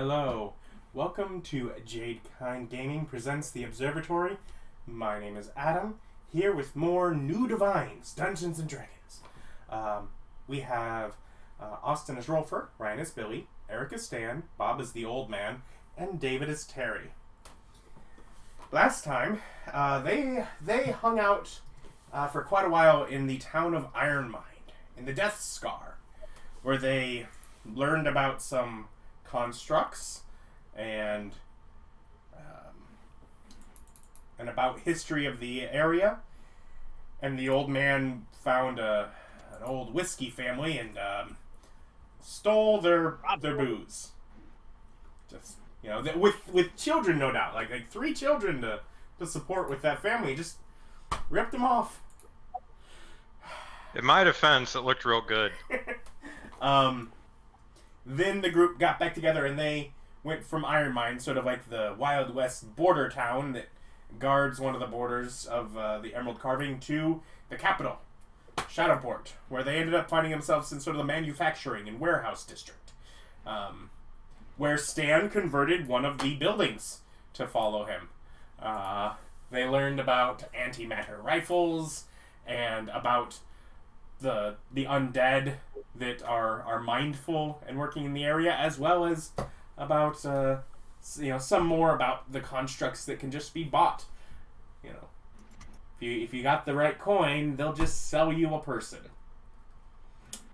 Hello. Welcome to Jade Country Gaming presents The Observatory. My name is Adam, here with more New Divines, Dungeons and Dragons. We have Austin as Rolfur, Ryan as Billy, Eric as Stan, Bob as the Old Man, and David as Terry. Last time, they hung out for quite a while in the town of Ironmind, in the Death Scar, where they learned about some constructs and about history of the area. And the old man found an old whiskey family and stole their booze. Just with children, no doubt, like 3 children to support with that family. Just ripped them off. In my defense, it looked real good. Then the group got back together and they went from Ironmind, sort of like the Wild West border town that guards one of the borders of the Emerald Carving, to the capital, Shadowport, where they ended up finding themselves in sort of the manufacturing and warehouse district, where Stan converted one of the buildings to follow him. They learned about antimatter rifles and about the undead that are mindful and working in the area, as well as about some more about the constructs that can just be bought. If you got the right coin, they'll just sell you a person,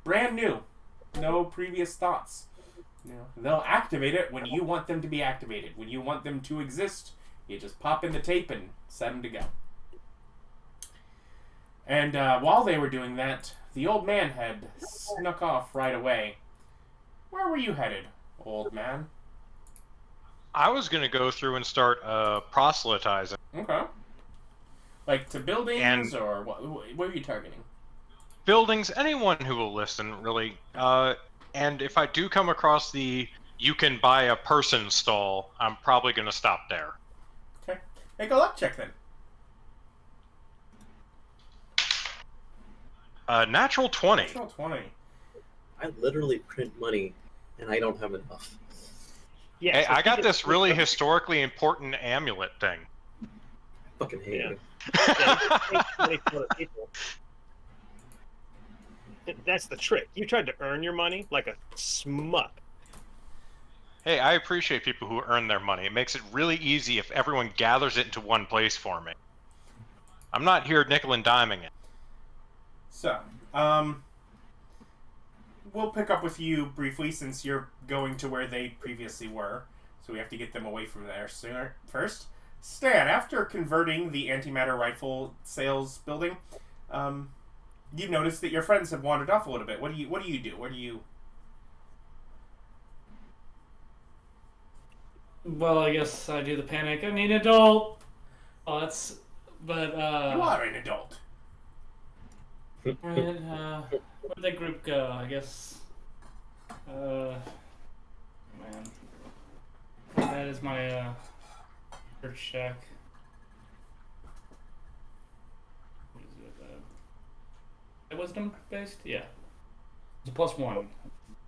brand new, no previous thoughts. They'll activate it when you want them to be activated. When you want them to exist, you just pop in the tape and set them to go. And while they were doing that, the old man had snuck off right away. Where were you headed, old man? I was going to go through and start proselytizing. Okay. Like to buildings, or what are you targeting? Buildings, anyone who will listen, really. And if I do come across the you can buy a person stall, I'm probably going to stop there. Okay. Make a luck check then. Natural 20. Natural 20. I literally print money, and I don't have enough. Yeah, hey, I got this really historically important amulet thing. I fucking hate it. That's the trick. You tried to earn your money like a smuck. Hey, I appreciate people who earn their money. It makes it really easy if everyone gathers it into one place for me. I'm not here nickel and diming it. So, we'll pick up with you briefly since you're going to where they previously were. So we have to get them away from there sooner. First, Stan, after converting the antimatter rifle sales building, you've noticed that your friends have wandered off a little bit. What do you do? Where do you... Well, I guess I do the panic. I need an adult. But You are an adult. Alright, where'd that group go? I guess, man. That is my, church check. What is it, wisdom based? Yeah. It's a +1.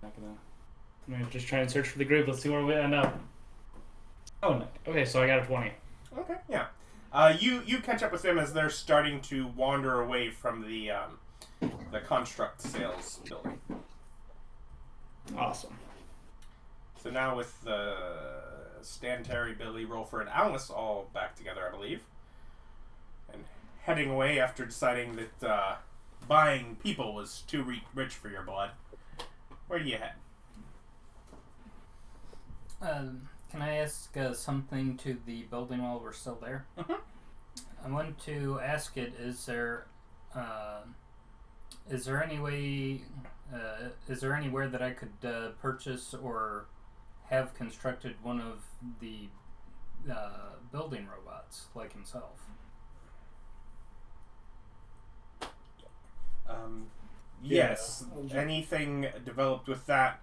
I'm gonna just try and search for the group. Let's see where we end up. Oh, no. Okay, so I got a 20. Okay, yeah. You catch up with them as they're starting to wander away from the construct sales building. Awesome. So now with Stan, Terry, Billy, Rolfur, and Alice all back together, I believe, and heading away after deciding that buying people was too rich for your blood, where do you head? Can I ask something to the building while we're still there? Mm-hmm. I want to ask it, is there any way, is there anywhere that I could purchase or have constructed one of the building robots like himself? Yes. Anything developed with that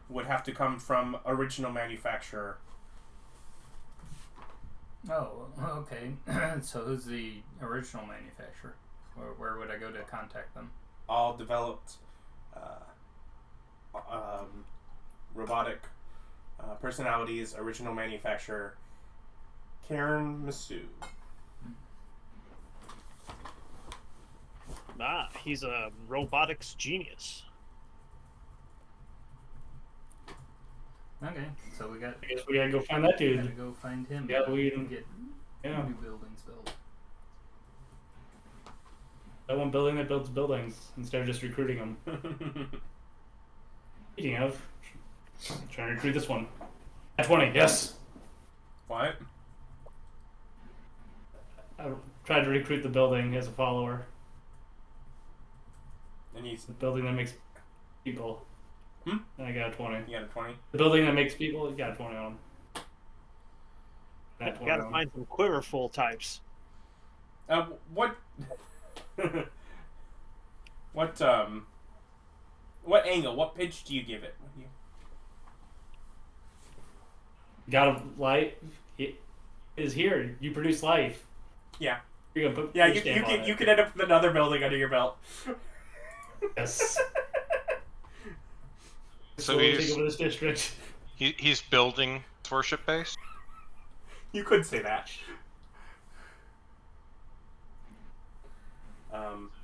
would have to come from original manufacturer. Oh, okay. So who's the original manufacturer? Or where would I go to contact them? All developed robotic Personalities, original manufacturer, Caern Misu. Ah, he's a robotics genius. Okay, so we got. I guess we gotta go find that Gotta dude. go find him. Yeah, we and get new buildings built. That one building that builds buildings instead of just recruiting them. Speaking of, trying to recruit this one. At 20, yes. What? I tried to recruit the building as a follower. And you The building that makes people. Hmm? And I got a 20. got a 20? The building that makes people, you got a 20 on them. You gotta find some quiverful types. What? What angle? What pitch do you give it? Got a light. It is here. You produce life. Yeah. You're gonna put Yeah, your stamp on you it. could end up with another building under your belt. Yes. So Slowly he's take over this district. he's building his worship base. You could say that.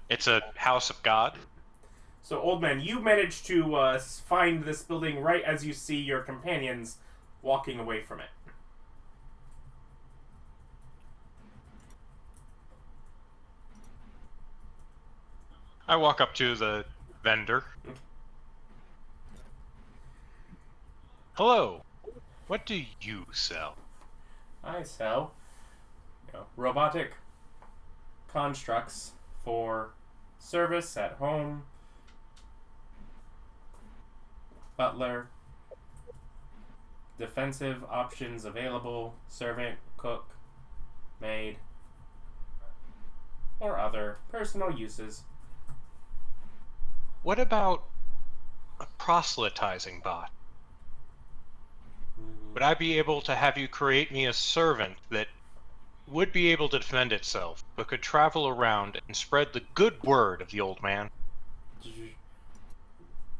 It's a house of God. So, old man, you managed to find this building right as you see your companions walking away from it. I walk up to the vendor. Hello. What do you sell? I sell, robotic constructs for service at home, butler, defensive options available, servant, cook, maid, or other personal uses. What about a proselytizing bot? Would I be able to have you create me a servant that would be able to defend itself, but could travel around and spread the good word of the old man?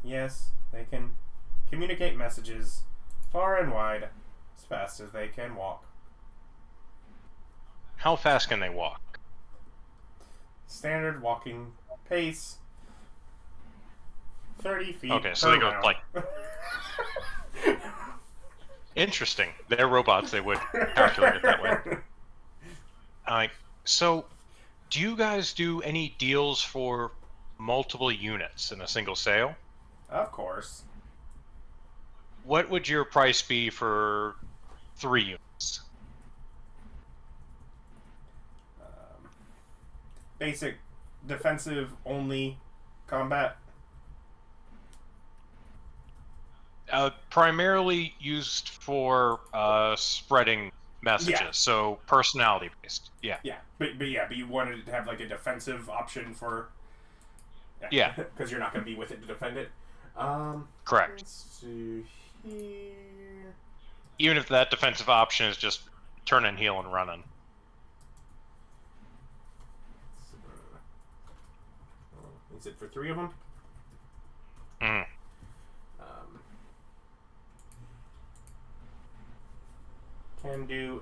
Yes, they can communicate messages far and wide as fast as they can walk. How fast can they walk? Standard walking pace, 30 feet Okay, so per they go round. like... Interesting. They're robots, they would calculate it that way. So, do you guys do any deals for multiple units in a single sale? Of course. What would your price be for 3 units? Basic defensive only combat. Primarily used for spreading messages, Yeah. so personality based. Yeah. Yeah, but you wanted to have like a defensive option for. Yeah. Because you're not going to be with it to defend it. Correct. Let's see here. Even if that defensive option is just turning heel and running. Is it for 3 of them? Mm. Can do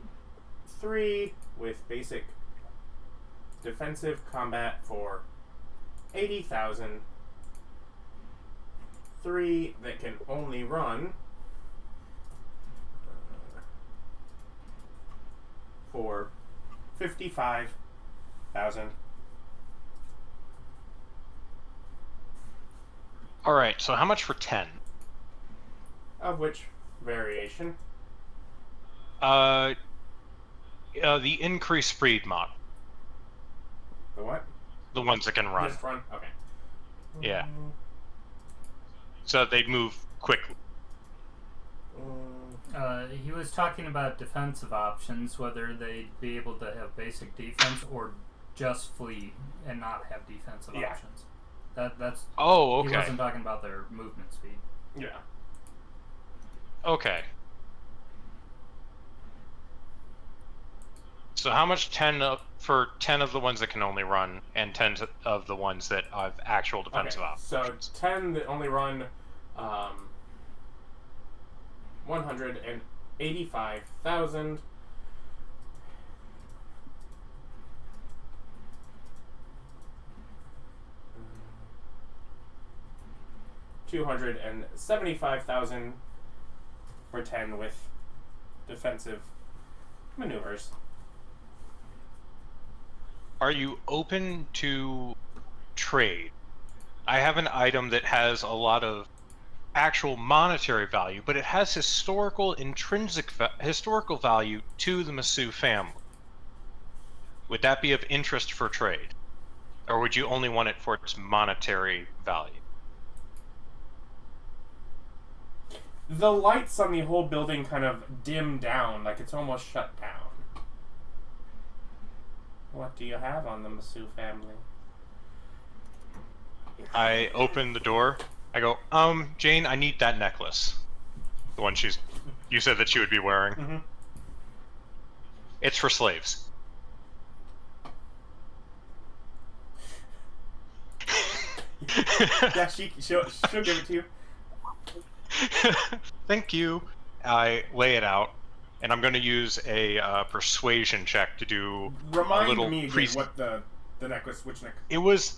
3 with basic defensive combat for 80,000. 3 that can only run for 55,000. Alright, so how much for 10? Of which variation? The increased speed mod. The what? The ones that can run. Just run? Okay. Yeah. So they'd move quickly. He was talking about defensive options, whether they'd be able to have basic defense or just flee and not have defensive Yeah. options. That's. Oh, He okay. wasn't talking about their movement speed. Yeah. Okay. So how much for 10 of the ones that can only run, and 10 of the ones that have actual defensive Okay. options? So 10 that only run 185,000. $275,000 for 10 with defensive maneuvers. Are you open to trade? I have an item that has a lot of actual monetary value, but it has historical historical value to the Misu family. Would that be of interest for trade? Or would you only want it for its monetary value? The lights on the whole building kind of dim down, like it's almost shut down. What do you have on the Misu family? I open the door. I go, Jane, I need that necklace. The one you said that she would be wearing. Mm-hmm. It's for slaves. Yeah, she'll give it to you. Thank you. I lay it out, and I'm going to use a persuasion check to do Remind a little me again what the necklace, which necklace?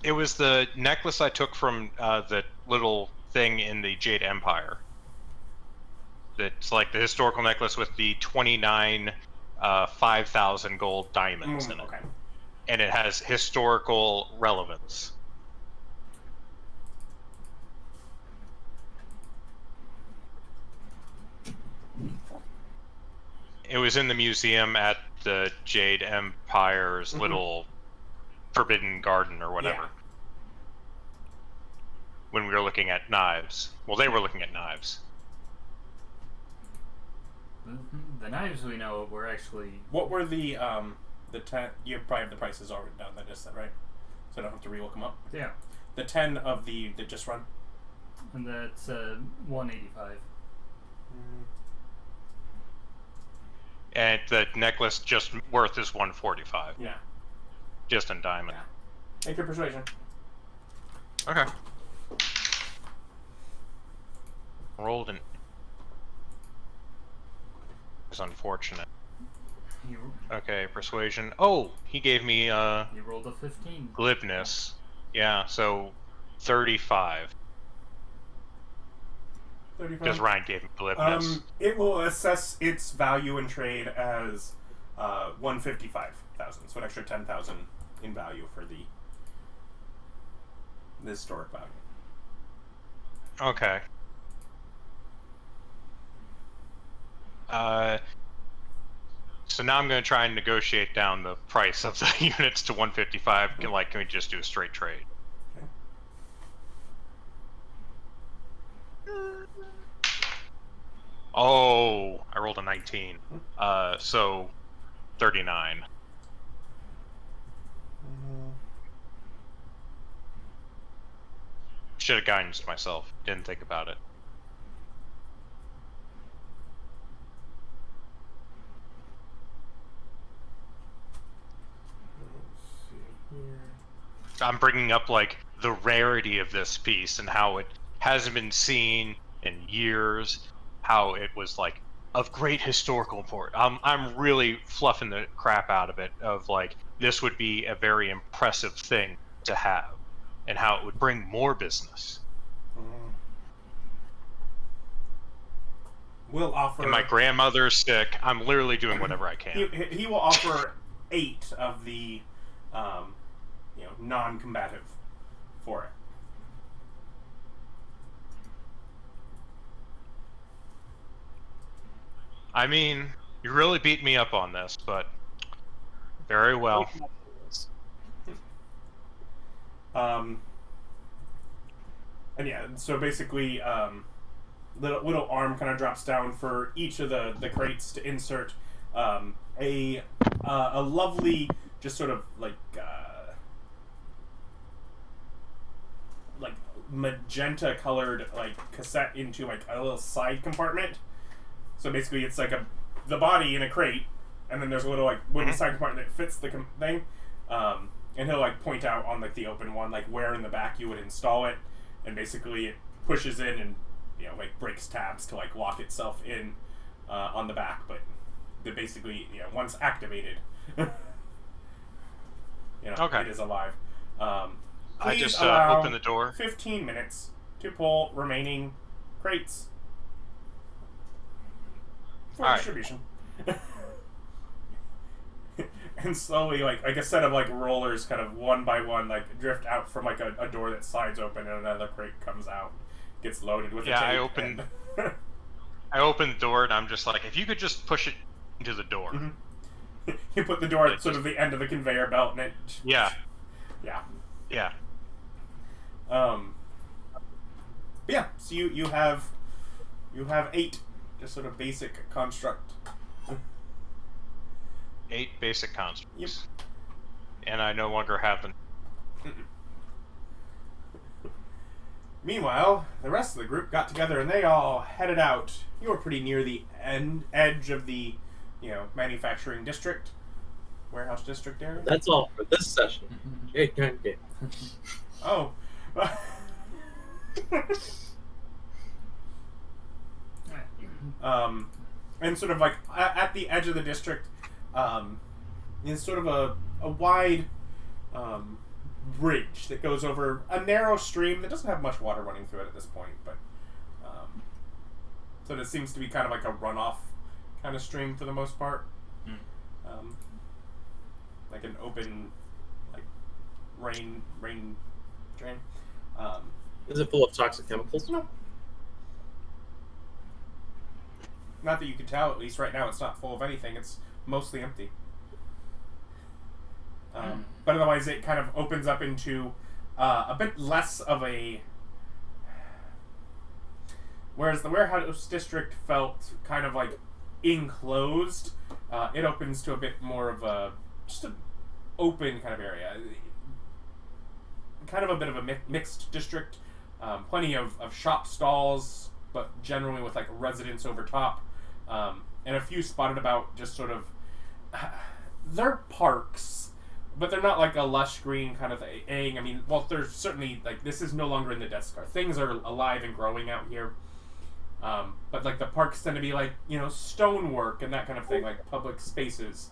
It was the necklace I took from the little thing in the Jade Empire. It's like the historical necklace with the 29 5,000 gold diamonds in it. Okay. And it has historical relevance. It was in the museum at the Jade Empire's little Forbidden Garden or whatever. Yeah. When we were looking at knives. Well, they were looking at knives. The knives we know were actually... What were the 10... You probably have the prices already down, that just said, right? So I don't have to re-look them up. Yeah. The 10 of the just run. And that's 185. And the necklace just worth is 145. Yeah. Just in diamond. Yeah. Make your persuasion. Okay. Rolled an... It's unfortunate. Okay, persuasion. Oh, he gave me You rolled a 15. glibness. Yeah, so 35. 35. Because Ryan gave me glibness. It will assess its value in trade as 155,000, so an extra 10,000 in value for the historic value. Okay. So now I'm going to try and negotiate down the price of the units to 155. Can we just do a straight trade? Oh, I rolled a 19. So 39. Should have guidance myself. Didn't think about it. I'm bringing up like the rarity of this piece and how it hasn't been seen in years, how it was like of great historical import. I'm really fluffing the crap out of it, of like this would be a very impressive thing to have and how it would bring more business. We'll offer... And my grandmother's sick. I'm literally doing whatever I can. He will offer 8 of the non-combative for it. I mean, you really beat me up on this, but very well. And yeah, so basically, little arm kind of drops down for each of the crates to insert a lovely, just sort of like magenta colored cassette into like a little side compartment. So basically, it's like the body in a crate, and then there's a little wooden side compartment that fits the thing. And he'll point out on the open one where in the back you would install it, and basically it pushes in and like breaks tabs to like lock itself in on the back, but they basically once activated, Okay. it is alive. I Please just allow open the door. 15 minutes to pull remaining crates for All right. distribution. And slowly, like a set of like rollers, kind of one by one, like drift out from like a door that slides open, and another crate comes out, gets loaded with. Yeah, a tape, I opened. and- I opened the door, and I'm just like, if you could just push it into the door. Mhm. You put the door at sort of the end of the conveyor belt, and it. Yeah. Yeah. Yeah. But yeah. So you have 8, just sort of basic construct. 8 basic constructs. Yep. And I no longer have them. Meanwhile, the rest of the group got together and they all headed out. You were pretty near the edge of the, manufacturing district, warehouse district area. That's all for this session. Jade Country. Oh. And sort of like at the edge of the district, is sort of a wide bridge that goes over a narrow stream that doesn't have much water running through it at this point, but so it seems to be kind of like a runoff kind of stream for the most part. Like an open, like rain drain. Is it full of toxic chemicals? No. Not that you can tell, at least right now it's not full of anything, it's mostly empty. But otherwise it kind of opens up into a bit less of a... Whereas the warehouse district felt kind of like enclosed, it opens to a bit more of a... just an open kind of area. Kind of a bit of a mixed district. Plenty of shop stalls, but generally with like residents over top. And a few spotted about just sort of... they're parks, but they're not like a lush green kind of thing. I mean, well, there's certainly, like, this is no longer in the Death Star. Things are alive and growing out here. But, like, the parks tend to be, like, stonework and that kind of thing, like public spaces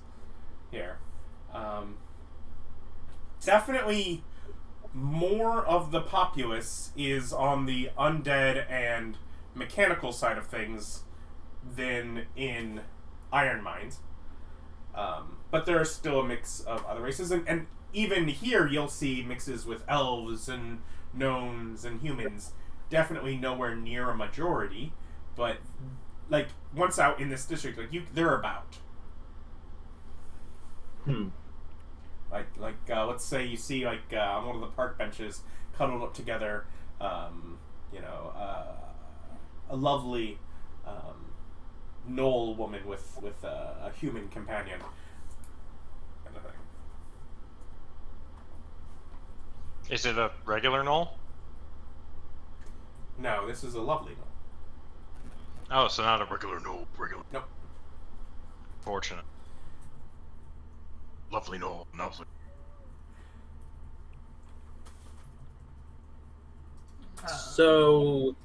here. Definitely more of the populace is on the undead and mechanical side of things than in Iron Mines. But there is still a mix of other races, and even here you'll see mixes with elves and gnomes and humans. Definitely nowhere near a majority, but like once out in this district, like they're about. Like let's say you see like on one of the park benches cuddled up together, a lovely gnoll woman with a human companion. Kind of thing. Is it a regular gnoll? No, this is a lovely gnoll. Oh, so not a regular gnoll. Nope. Fortunate. Lovely gnoll. Lovely. So,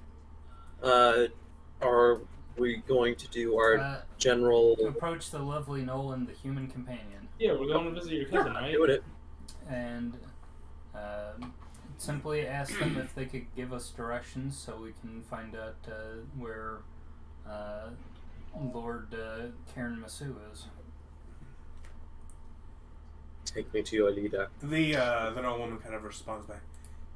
are we going to do our general... approach the lovely Knoll and the human companion, Yeah, we're going to visit your cousin, right? do it? and simply ask them if they could give us directions so we can find out where Lord Caern Misu is. Take me to your leader. The old woman kind of responds back.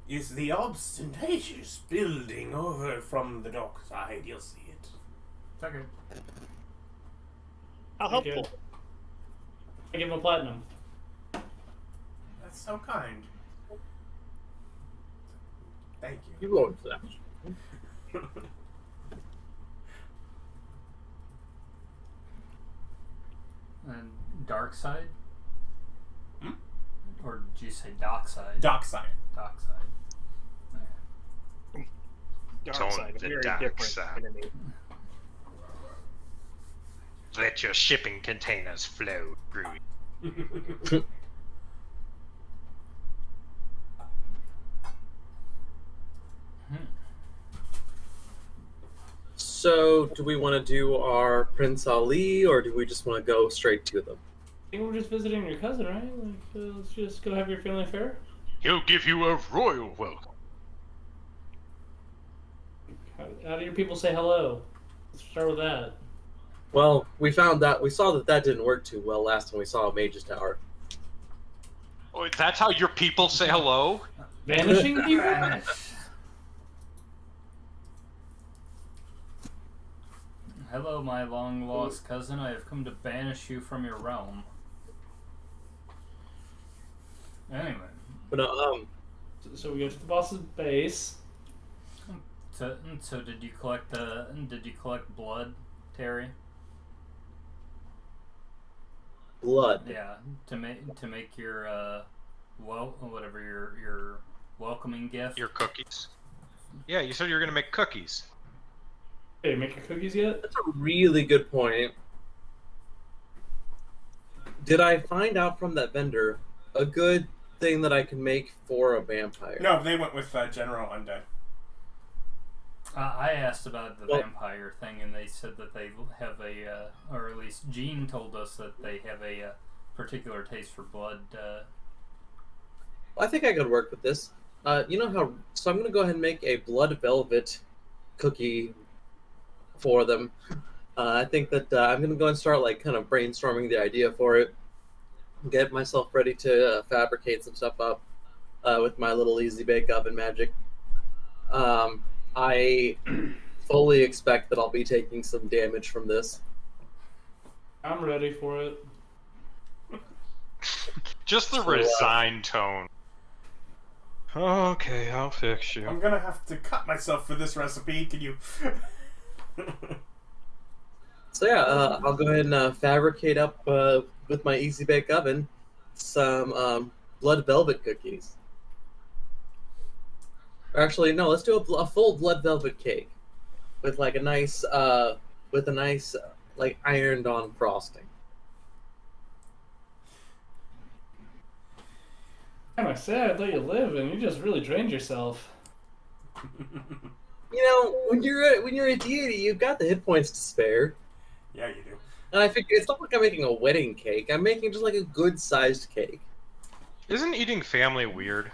Is the ostentatious building over from the dock side? You'll see it. Okay. How Thank you. helpful. I give him a platinum. That's so kind. Thank you. You going for that? And dark side? Hmm? Or did you say dock side? Dock side. Dock side. Okay. Dark Tone side, a the very dark different side. enemy. Let your shipping containers flow through. So, do we want to do our Prince Ali, or do we just want to go straight to them? I think we're just visiting your cousin, right? Let's just go have your family affair. He'll give you a royal welcome. How do your people say hello? Let's start with that. Well, we saw that didn't work too well last time we saw a Mage's Tower. Oh, that's how your people say hello? Vanishing people? Hello, my long-lost cousin. I have come to banish you from your realm. Anyway. But So we go to the boss's base. So did you collect blood, Terry? blood. Yeah, to make your your welcoming gift. Your cookies. Yeah, you said you were gonna make cookies. Hey, make your cookies yet? That's a really good point. Did I find out from that vendor a good thing that I can make for a vampire? No, they went with General Undead. I asked about the vampire thing, and they said that they have or at least Gene told us that they have a particular taste for blood. I think I could work with this. You know how? So I'm gonna go ahead and make a blood velvet cookie for them. I think that I'm gonna go and start kind of brainstorming the idea for it. Get myself ready to fabricate some stuff up with my little easy bake oven magic. I fully expect that I'll be taking some damage from this. I'm ready for it. Just the resigned tone. Okay, I'll fix you. I'm gonna have to cut myself for this recipe. Can you? So yeah, I'll go ahead and fabricate up with my easy bake oven some blood velvet cookies. Or actually, no, let's do a full blood velvet cake with a nice ironed on frosting. Kind of sad. I let you live, and you just really drained yourself. You know, when you're a deity, you've got the hit points to spare. Yeah, you do. And I figure it's not like I'm making a wedding cake. I'm making just a good-sized cake. Isn't eating family weird?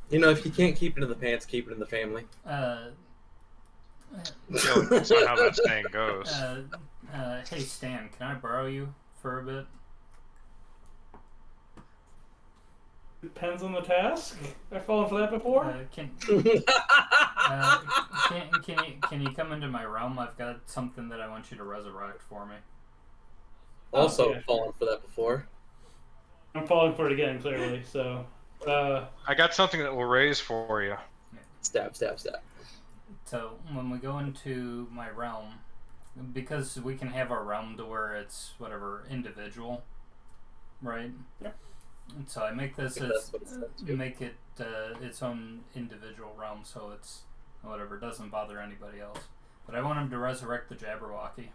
You know, if you can't keep it in the pants, keep it in the family. I feel like that's not how that saying goes. Hey Stan, can I borrow you for a bit? Depends on the task. I've fallen for that before. Can you come into my realm? I've got something that I want you to resurrect for me. Also yeah. fallen for that before. I'm falling for it again, clearly. So, I got something that will raise for you. Stab, stab, stab. So when we go into my realm, because we can have our realm to where it's whatever individual, right? Yeah. And so I make this That's what it says, too. make it its own individual realm, so it's whatever, doesn't bother anybody else. But I want him to resurrect the Jabberwocky.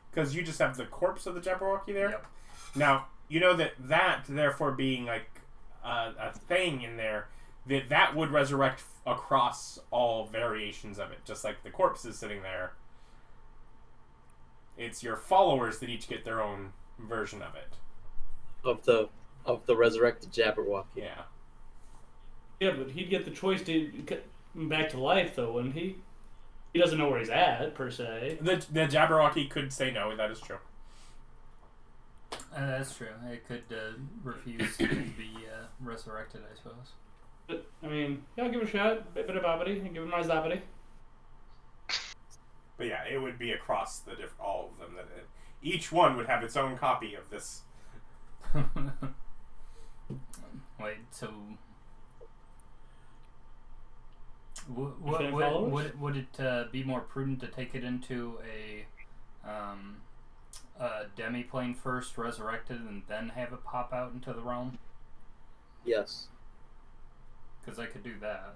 Because you just have the corpse of the Jabberwocky there. Yep. Now you know that therefore being a thing in there, that would resurrect across all variations of it, just like the corpse is sitting there. It's your followers that each get their own version of it. Of the resurrected Jabberwocky. Yeah. yeah, but he'd get the choice to get him back to life, though, wouldn't he? He doesn't know where he's at, per se. The Jabberwocky could say no. That is true. That's true. It could refuse to be resurrected, I suppose. But, I mean, yeah, I'll give it a shot. Bit of bobbity, and give him my zobbity. But yeah, it would be across all of them. Each one would have its own copy of this. Wait, so would it be more prudent to take it into a demi-plane first, resurrected, and then have it pop out into the realm? Yes. Because I could do that.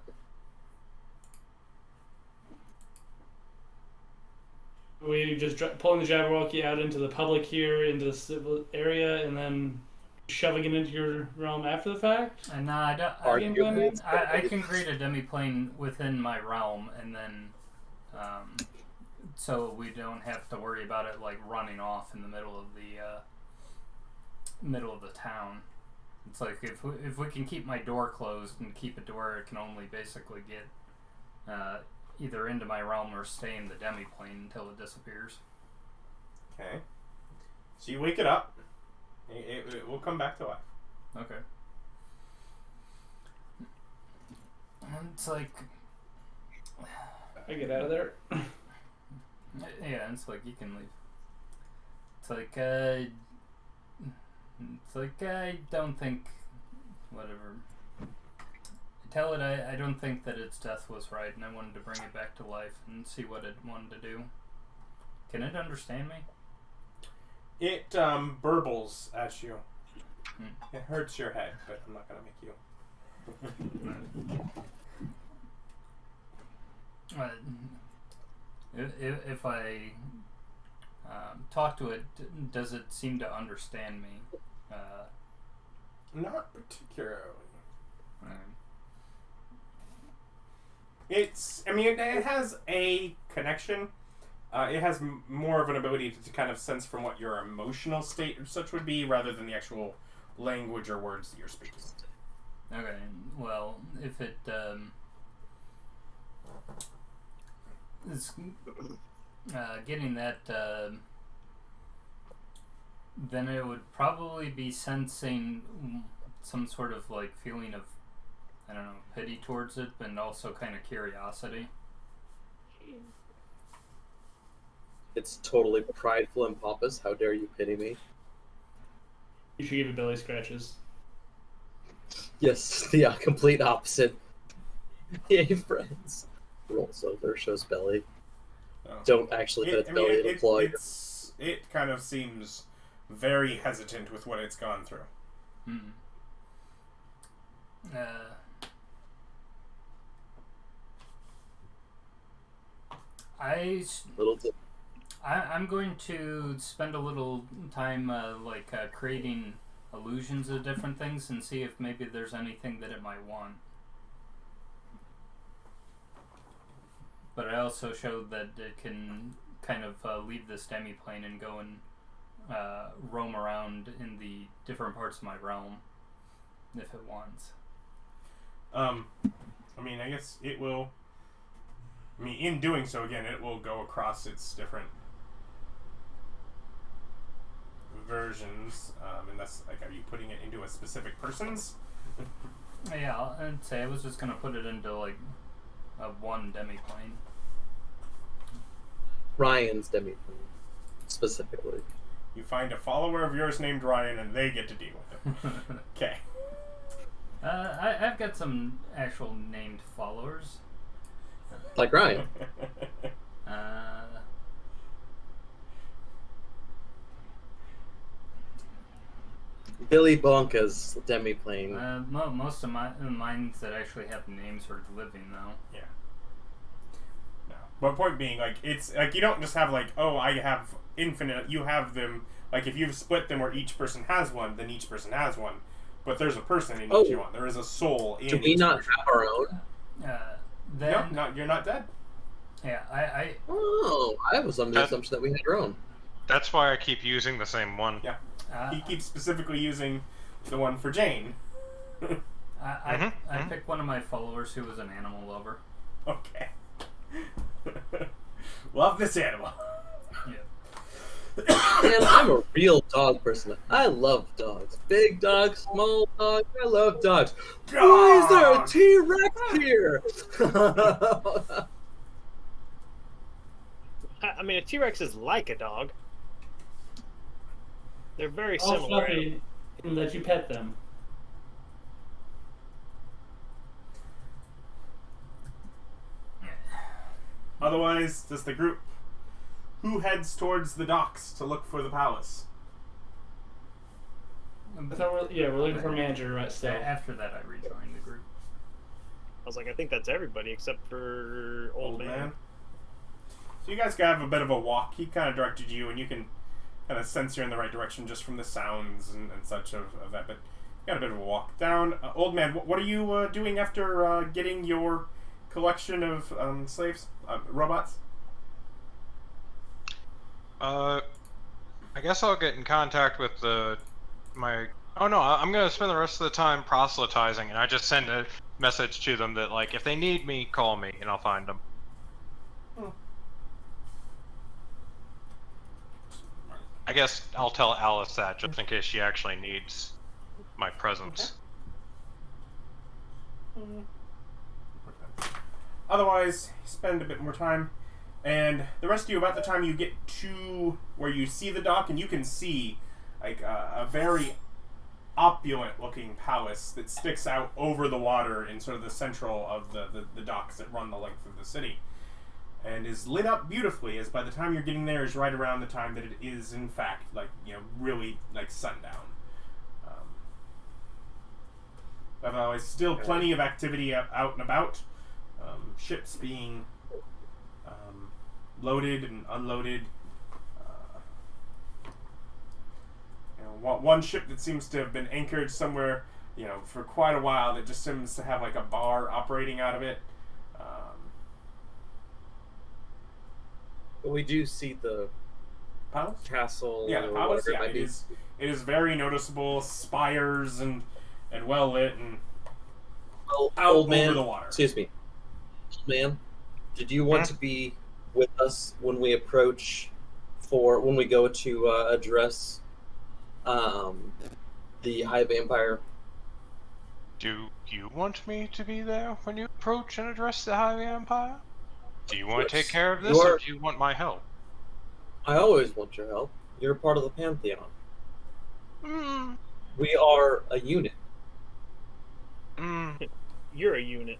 We just pulling the Jabberwocky out into the public here, into the civil area, and then shoving it into your realm after the fact? And I don't. Arguably, I can create a demi-plane within my realm, and then, so we don't have to worry about it like running off in the middle of the town. It's like if we can keep my door closed and keep it to where it can only basically get either into my realm or stay in the demi-plane until it disappears. Okay. So you wake it up. It will come back to life. Okay. And it's like, I get out of there. yeah, it's like you can leave. It's like I don't think, whatever. Tell it I don't think that its death was right, and I wanted to bring it back to life and see what it wanted to do. Can it understand me? It burbles at you. It hurts your head, but I'm not gonna make you. If I talk to it, does it seem to understand me? Not particularly. It has a connection. It has more of an ability to kind of sense from what your emotional state or such would be, rather than the actual language or words that you're speaking. Okay, well, if it is getting that, then it would probably be sensing some sort of like feeling of, I don't know, pity towards it, and also kind of curiosity. It's totally prideful and pompous. How dare you pity me? You should give it belly scratches. Yes, the complete opposite. Yay, friends. Rolls over, shows belly. Oh. Don't actually hit its belly, it'll claw you. It kind of seems very hesitant with what it's gone through. I'm going to spend a little time creating illusions of different things and see if maybe there's anything that it might want. But I also showed that it can kind of leave this demi-plane and go and roam around in the different parts of my realm if it wants. I guess it will. In doing so, again, it will go across its different versions. And that's like, are you putting it into a specific person's? Yeah, I'd say I was just gonna put it into like a one demi-plane. Ryan's demi-plane, specifically. You find a follower of yours named Ryan, and they get to deal with it. Okay. I've got some actual named followers. Like Ryan. Billy Bonka's demi-plane. Most of mine that actually have names are living, though. Yeah. No. But point being, like, it's like you don't just have like, oh, I have infinite. You have them. Like, if you've split them where each person has one, then each person has one. But there's a person in each one. There is a soul in. Do we not have our own? Then, no, you're not dead. Yeah, I was under the assumption that we had our own. That's why I keep using the same one. Yeah. He keeps specifically using the one for Jane. I picked one of my followers who was an animal lover. Okay. Love this animal. Yeah. Man, I'm a real dog person. I love dogs. Big dogs, small dogs. I love dogs. Why is there a T-Rex here? I mean, a T-Rex is like a dog. They're very All similar. fluffy, and let you pet them. Otherwise, does the group who heads towards the docks to look for the palace? I thought we're looking for a manager right still. After that, I rejoined the group. I was like, I think that's everybody except for old man. So you guys can have a bit of a walk. He kind of directed you, and you can kind of sense you're in the right direction just from the sounds and such of that. But you got a bit of a walk down. Old man, what are you doing after getting your collection of slaves, robots? I guess I'll get in contact with my. Oh no, I'm gonna spend the rest of the time proselytizing, and I just send a message to them that like if they need me, call me, and I'll find them. I guess I'll tell Alice that just in case she actually needs my presence. Okay. Otherwise, spend a bit more time, and the rest of you, about the time you get to where you see the dock, and you can see like a very opulent-looking palace that sticks out over the water in sort of the central of the docks that run the length of the city, and is lit up beautifully. As by the time you're getting there is right around the time that it is, in fact, like really like sundown. Otherwise, still plenty of activity out and about. Ships being loaded and unloaded. One ship that seems to have been anchored somewhere, for quite a while, that just seems to have like a bar operating out of it. But we do see the Palace? castle. Yeah, the or palace. whatever Yeah, might it be. is very noticeable. Spires and well lit and out Old man, over the water. excuse me, man. Did you want to be with us when we approach when we go to address the High Vampire? Do you want me to be there when you approach and address the High Empire? Do you want to take care of this, or do you want my help? I always want your help. You're a part of the pantheon. Mm. We are a unit. Mm. You're a unit.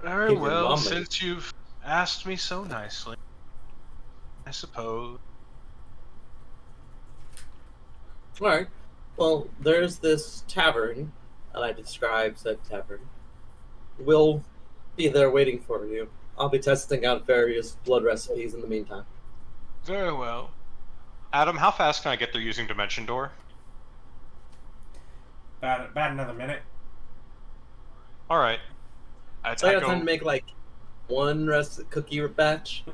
Very Keep your well, mom since you've asked me so nicely, I suppose. All right. Well, there's this tavern, and I describe said tavern. We'll be there waiting for you. I'll be testing out various blood recipes in the meantime. Very well. Adam, how fast can I get there using Dimension Door? About another minute. Alright. So I got time to make like one cookie batch.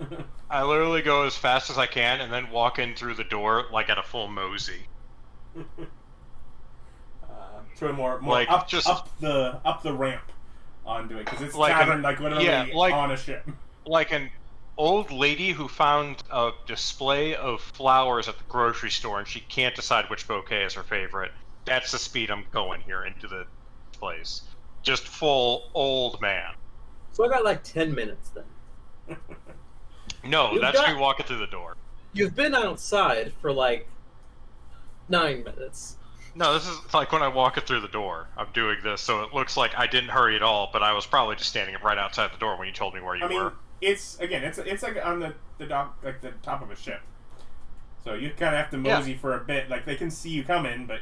I literally go as fast as I can and then walk in through the door like at a full mosey. Sort of more like, up the ramp onto it, because it's like tavern like literally on a ship. Like an old lady who found a display of flowers at the grocery store and she can't decide which bouquet is her favorite. That's the speed I'm going here into the place. Just full old man. So I got like 10 minutes then. No, that's me walking through the door. You've been outside for like 9 minutes. No, this is like when I walk it through the door. I'm doing this, so it looks like I didn't hurry at all, but I was probably just standing right outside the door when you told me where you were. It's like on the dock, like the top of a ship. So you kind of have to mosey for a bit. Like they can see you coming, but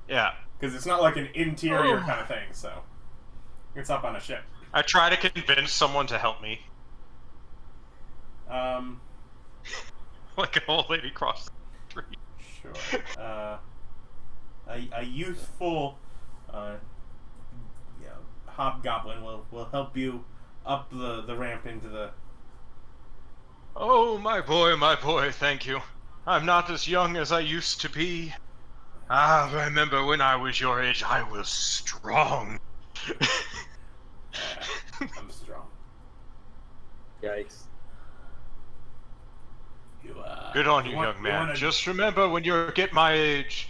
yeah, because it's not like an interior kind of thing. So it's up on a ship. I try to convince someone to help me. Like an old lady crossing the street. Sure. A youthful hobgoblin will help you up the ramp into the... Oh, my boy, thank you. I'm not as young as I used to be. Ah, remember when I was your age, I was strong. I'm strong. Yikes. Good on you, young man. Just remember when you get my age,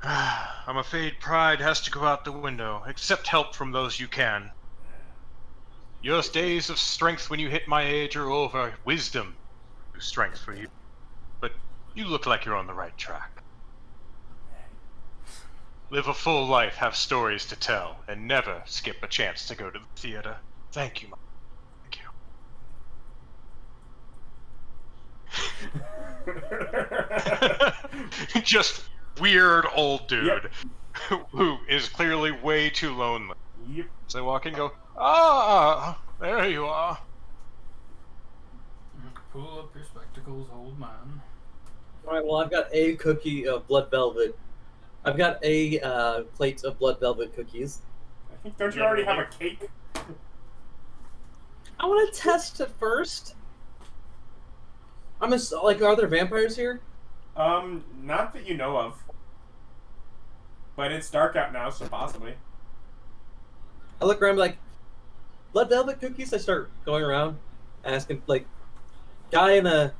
I'm afraid pride has to go out the window. Accept help from those you can. Your days of strength when you hit my age are over. Wisdom is strength for you. But you look like you're on the right track. Live a full life, have stories to tell, and never skip a chance to go to the theater. Thank you, Mom. Just weird old dude who is clearly way too lonely. Yep. So I walk in and go, ah, there you are. Pull up your spectacles. goes old man. All right. Well, I've got a cookie of blood velvet. I've got a plate of blood velvet cookies. I think don't you already have a cake? I want to test it first. Are there vampires here? Not that you know of. But it's dark out now, so possibly. I look around like, blood velvet cookies? I start going around asking, like, guy in a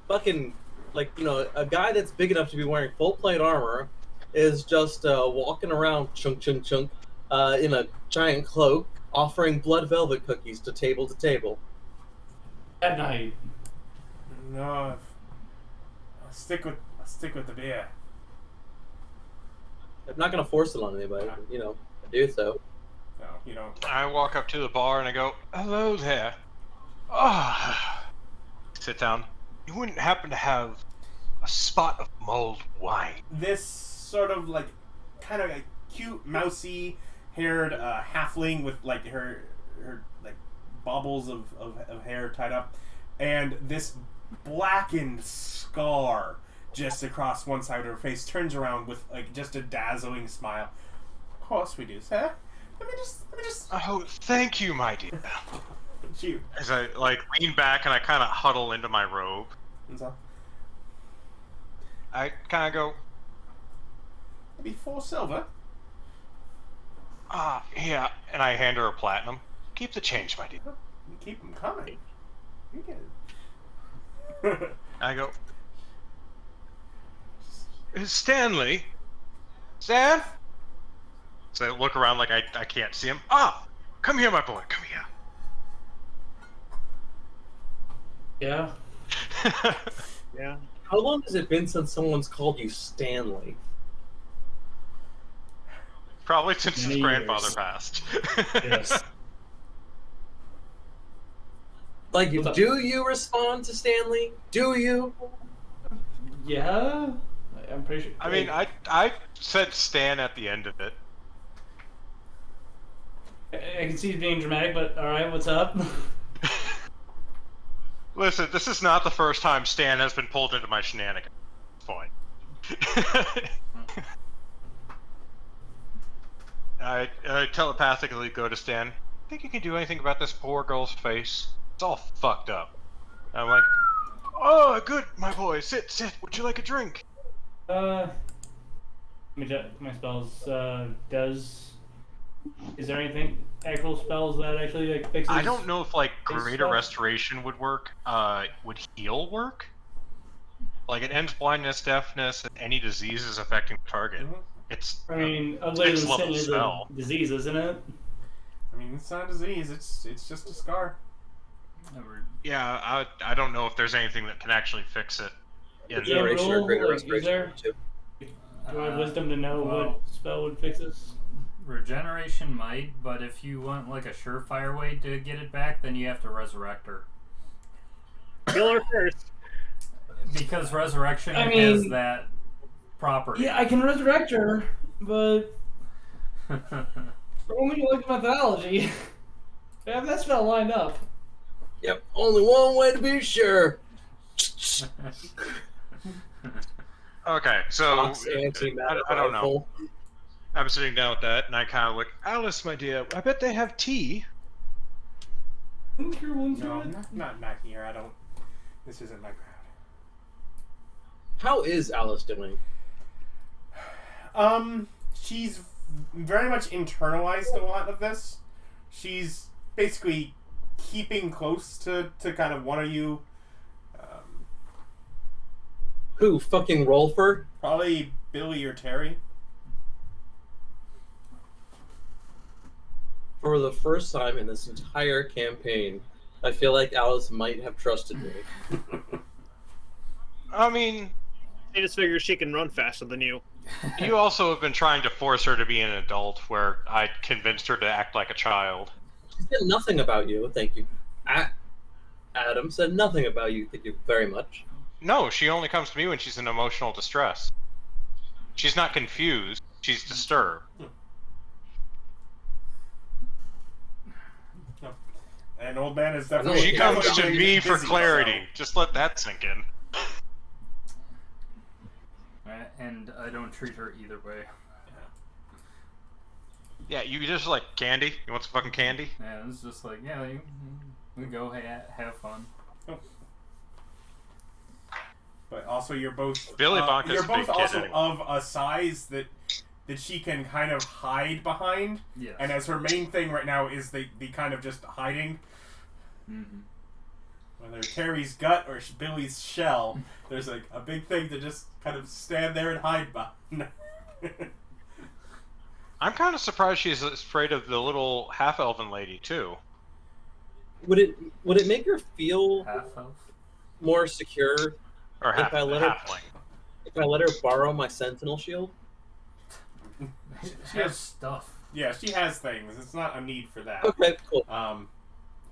fucking, like, you know, a guy that's big enough to be wearing full plate armor is just walking around chunk, chunk, chunk, in a giant cloak, offering blood velvet cookies to table. At night. No, I'll stick with the beer. I'm not gonna force it on anybody, you know, I do so. No, you don't. I walk up to the bar and I go, "Hello there." Ah. Sit down. You wouldn't happen to have a spot of mulled wine? This sort of like, kind of a cute, mousy haired halfling with like her like baubles of hair tied up, and this blackened scar just across one side of her face, turns around with like just a dazzling smile. Of course we do, sir. Let me just. Oh, thank you, my dear. Shoot. As I like lean back and I kind of huddle into my robe, I kind of go, Maybe 4 silver. Yeah, and I hand her a platinum. Keep the change, my dear. You keep them coming. You get it. I go, Stanley? Stan? So I look around like I can't see him. Come here, my boy, come here. Yeah. Yeah. How long has it been since someone's called you Stanley? Probably since his Many grandfather years. passed. Yes. Like, What's up? do you respond to Stanley? Do you? Yeah. I'm pretty sure. I mean, I said Stan at the end of it. I can see he's being dramatic, but all right, what's up? Listen, this is not the first time Stan has been pulled into my shenanigans. Fine. I telepathically go to Stan. Think you can do anything about this poor girl's face? It's all fucked up. And I'm like, oh, good, my boy. Sit. Would you like a drink? Let me check my spells. Is there anything actual spells that actually like fixes? I don't know if like Face greater stuff? restoration would work. Would heal work? Like it ends blindness, deafness, and any diseases affecting the target. It's I mean, a other than sixth level sending spell. the disease, isn't it? I mean, it's not a disease. It's just a scar. Yeah, I don't know if there's anything that can actually fix it. In Yeah, Regeneration or roll, greater like, is restoration. there- Too. Do I have wisdom to know what spell would fix this? Regeneration might, but if you want like a surefire way to get it back, then you have to resurrect her. Kill her first. Because resurrection I has mean- that property. Yeah, I can resurrect her, but when you look at mythology, I have that spell lined up. Yep, only one way to be sure. Okay, so Fox antimatter I don't know. rifle. I'm sitting down with that, and I kind of look, Alice, my dear. I bet they have tea. No, not here. I don't. This isn't my crowd. How is Alice doing? She's very much internalized a lot of this. She's basically keeping close to kind of one of you. Who? Fucking Rolfur? Probably Billy or Terry. For the first time in this entire campaign, I feel like Alice might have trusted me. I mean, They just figure she can run faster than you. you also have been trying to force her to be an adult, where I convinced her to act like a child. She said nothing about you, thank you. Adam said nothing about you, thank you very much. No, she only comes to me when she's in emotional distress. She's not confused. She's disturbed. And old man is definitely. She comes to definitely me for busy, clarity. so- Just let that sink in. And I don't treat her either way. Yeah, you just like candy. You want some fucking candy? Yeah, it's just like, yeah, we go have fun. But also, you're both Billy Bonka's you're a both big kid also anyway. of a size that she can kind of hide behind. Yes. And as her main thing right now is the kind of just hiding. Mm-hmm. Whether Terry's gut or Billy's shell, there's like a big thing to just kind of stand there and hide behind. I'm kind of surprised she's afraid of the little half-elven lady too. Would it make her feel Half elf. more secure Or if I let her halfling. borrow my sentinel shield? She has stuff. Yeah, she has things. It's not a need for that. Okay, cool.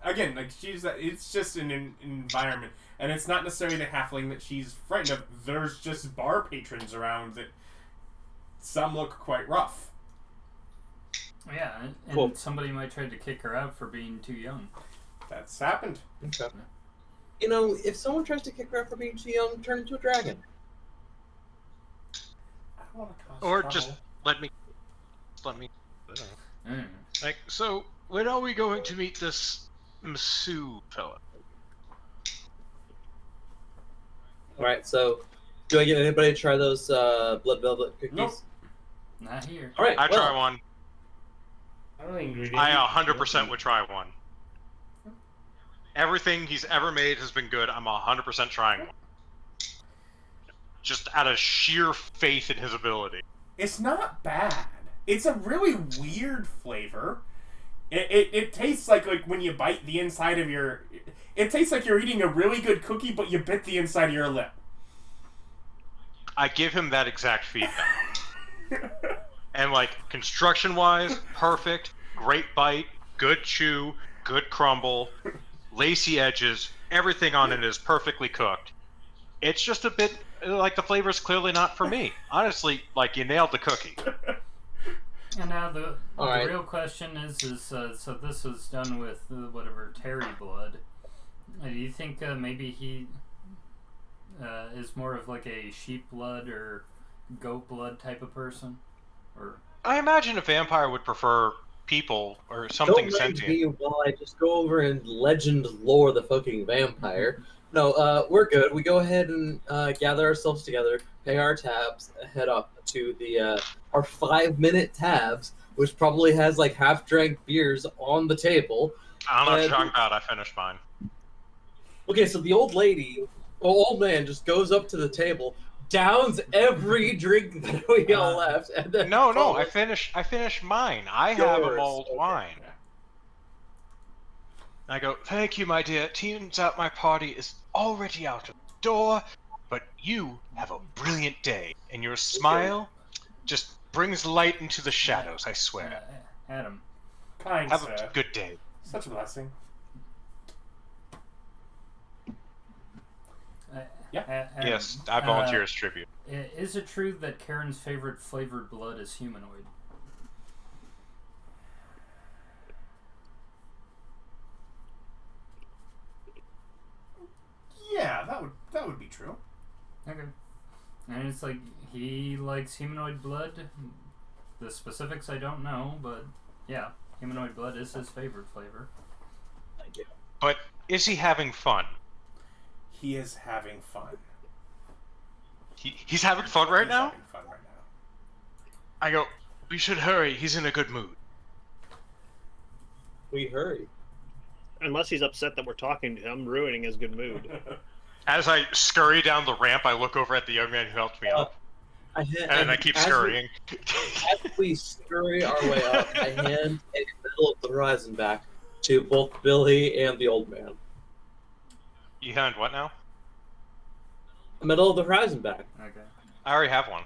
Again, like it's just an environment, and it's not necessarily the halfling that she's frightened of. There's just bar patrons around that some look quite rough. Yeah, and Cool. somebody might try to kick her out for being too young. That's happened. Okay. You know, if someone tries to kick her out for being too young, turn into a dragon. I don't want to cause Or trouble. just let me. Mm. Like, so when are we going to meet this Misu fella? Alright, so do I get anybody to try those blood velvet cookies? Nope. Not here. Alright, I well, try one. I don't think I 100% would try one. Everything he's ever made has been good. I'm 100% trying one. Just out of sheer faith in his ability. It's not bad. It's a really weird flavor. It tastes like when you bite the inside of your... It tastes like you're eating a really good cookie, but you bit the inside of your lip. I give him that exact feedback. And like, construction-wise, perfect, great bite, good chew, good crumble, lacy edges, everything on it is perfectly cooked. It's just a bit, like, the flavor's clearly not for me. Honestly, like, you nailed the cookie. And now the Alright. real question is so this was done with whatever Terry blood. Do you think maybe he is more of like a sheep blood or goat blood type of person? Or I imagine a vampire would prefer people or something don't mind sentient. me while I just go over and legend lore the fucking vampire. No, we're good. We go ahead and gather ourselves together, pay our tabs, head up to the our 5-minute tabs, which probably has like half-drank beers on the table. I don't know what And- you're talking about. I finished mine. Okay, so the old man just goes up to the table, downs every drink that we all left, and then No, I calls finished mine. I have a yours. mulled Okay. wine. I go, thank you, my dear. Turns out my party is already out of the door, but you have a brilliant day, and your smile just brings light into the shadows, I swear. Adam. Kind, Have sir. a good day. Such a blessing. Adam, Yes, I volunteer as tribute. Is it true that Caern's favorite flavored blood is humanoid? Yeah, that would be true. Okay. And it's like he likes humanoid blood. The specifics I don't know, but yeah, humanoid blood is his favorite flavor. Thank you. But is he having fun? He is having fun. He's having fun right He's now? having fun right now. I go, we should hurry. He's in a good mood. We hurry. Unless he's upset that we're talking to him, ruining his good mood. As I scurry down the ramp, I look over at the young man who helped me up, and then I keep scurrying. As we scurry our way up, I hand a middle of the horizon back to both Billy and the old man. You hand what now? A middle of the horizon back. Okay. I already have one.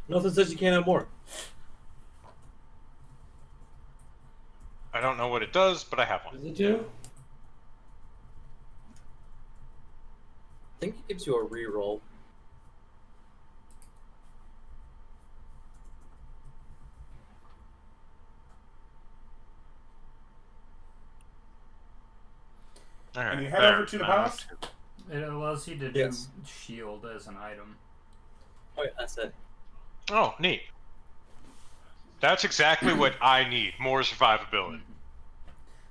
Nothing says you can't have more. I don't know what it does, but I have one. Does it do? I think it gives you a reroll. All right, And you head there. over to the Now I palace? have two. It allows you to do Yes. shield as an item. Oh, yeah, that's it. Oh, neat. That's exactly what I need. More survivability.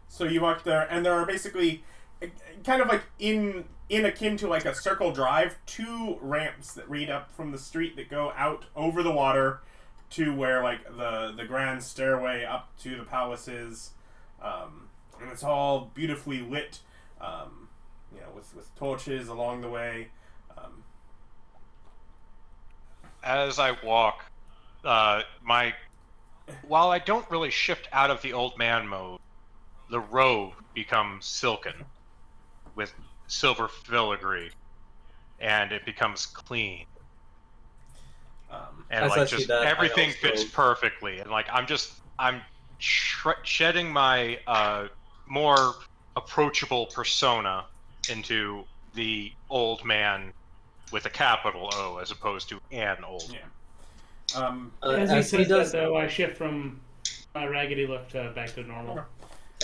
So you walk there, and there are basically kind of like in akin to like a circle drive, 2 ramps that lead up from the street that go out over the water to where like the grand stairway up to the palace is, and it's all beautifully lit, with torches along the way. As I walk, while I don't really shift out of the old man mode, the robe becomes silken with silver filigree, and it becomes clean. And As I like see just that, I everything also- fits perfectly, and like I'm shedding my more approachable persona into the old man with a capital O as opposed to an old. Yeah. As he As he says does, that, though, I shift from my raggedy look to back to normal.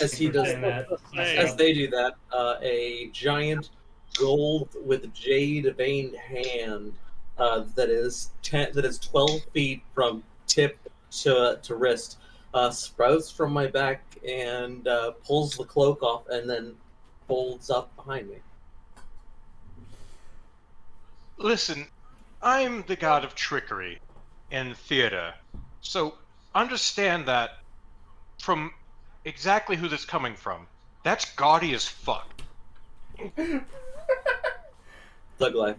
as he does, Saying that, as they do that, a giant gold with jade veined hand that is 12 feet from tip to wrist sprouts from my back and pulls the cloak off and then folds up behind me. Listen, I'm the god of trickery and theater, so understand that from exactly who this is coming from. That's gaudy as fuck. Thug life.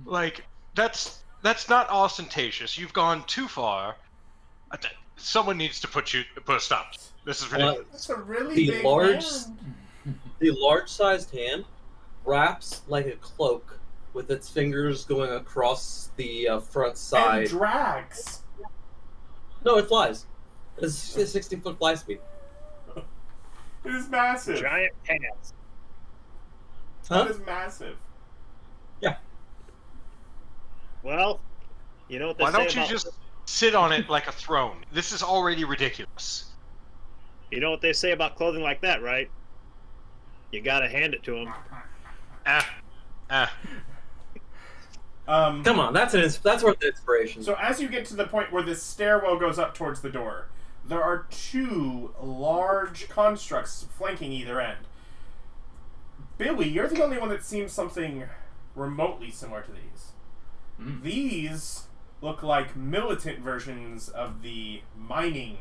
Like, that's not ostentatious. You've gone too far. Someone needs to put a stop. This is ridiculous. That's a really The big large- hand. The large-sized hand wraps like a cloak with its fingers going across the front side. And drags. No, it flies. It's a 60-foot fly speed. It is massive. Giant pants. Huh? That is massive. Well, you know what they Why say don't you about, just sit on it like a throne? This is already ridiculous. You know what they say about clothing like that, right? You gotta hand it to them. Come on, that's worth the inspiration. So as you get to the point where this stairwell goes up towards the door, there are 2 large constructs flanking either end. Billy, you're the only one that seems something remotely similar to these. These look like militant versions of the mining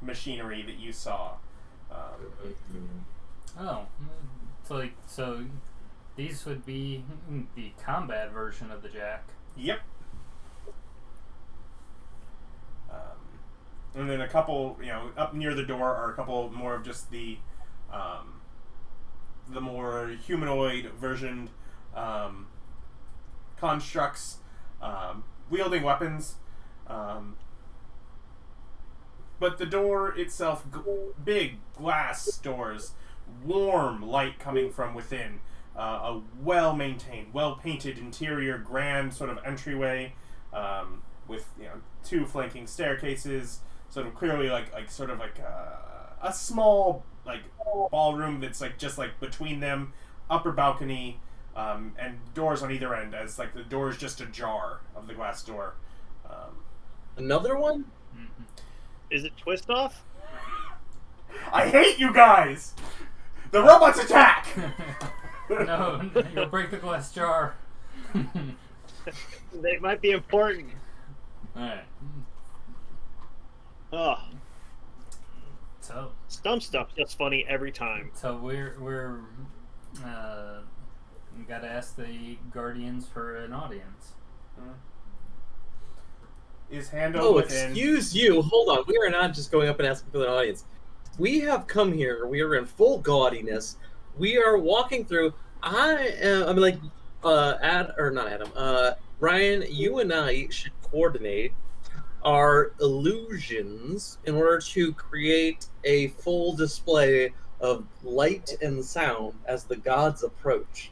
machinery that you saw. Oh, so these would be the combat version of the jack. Yep. And then a couple, up near the door are a couple more of just the more humanoid versioned constructs, wielding weapons. But the door itself, big glass doors, warm light coming from within, a well-maintained, well-painted interior, grand sort of entryway, with 2 flanking staircases, sort of clearly like a small ballroom that's just between them, upper balcony, and doors on either end, as the door is just ajar of the glass door. Another one? Is it twist off? I hate you guys! The robots attack! No, you'll break the glass jar. They might be important. Alright. Oh, So stump stuff's just funny every time. we're we gotta ask the Guardians for an audience. Is handled Oh, within. excuse you. Hold on. We are not just going up and asking for the audience. We have come here. We are in full gaudiness. We are walking through. Ryan, you and I should coordinate our illusions in order to create a full display of light and sound as the gods approach.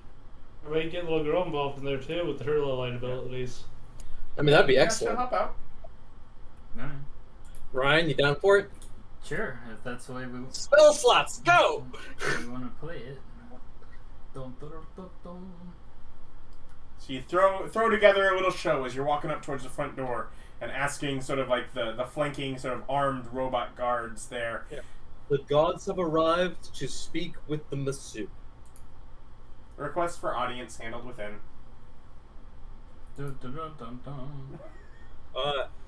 Or we can get little girl involved in there too with her little light abilities. I mean, that'd be Yes, to excellent. help out. Alright. Ryan, you down for it? Sure, if that's the way we Spell slots, go! want to play it. Dun, dun, dun, dun, dun. So you throw together a little show as you're walking up towards the front door and asking sort of like the flanking sort of armed robot guards there. Yeah. The gods have arrived to speak with the Misu. Request for audience handled within. Dun, dun, dun, dun, dun.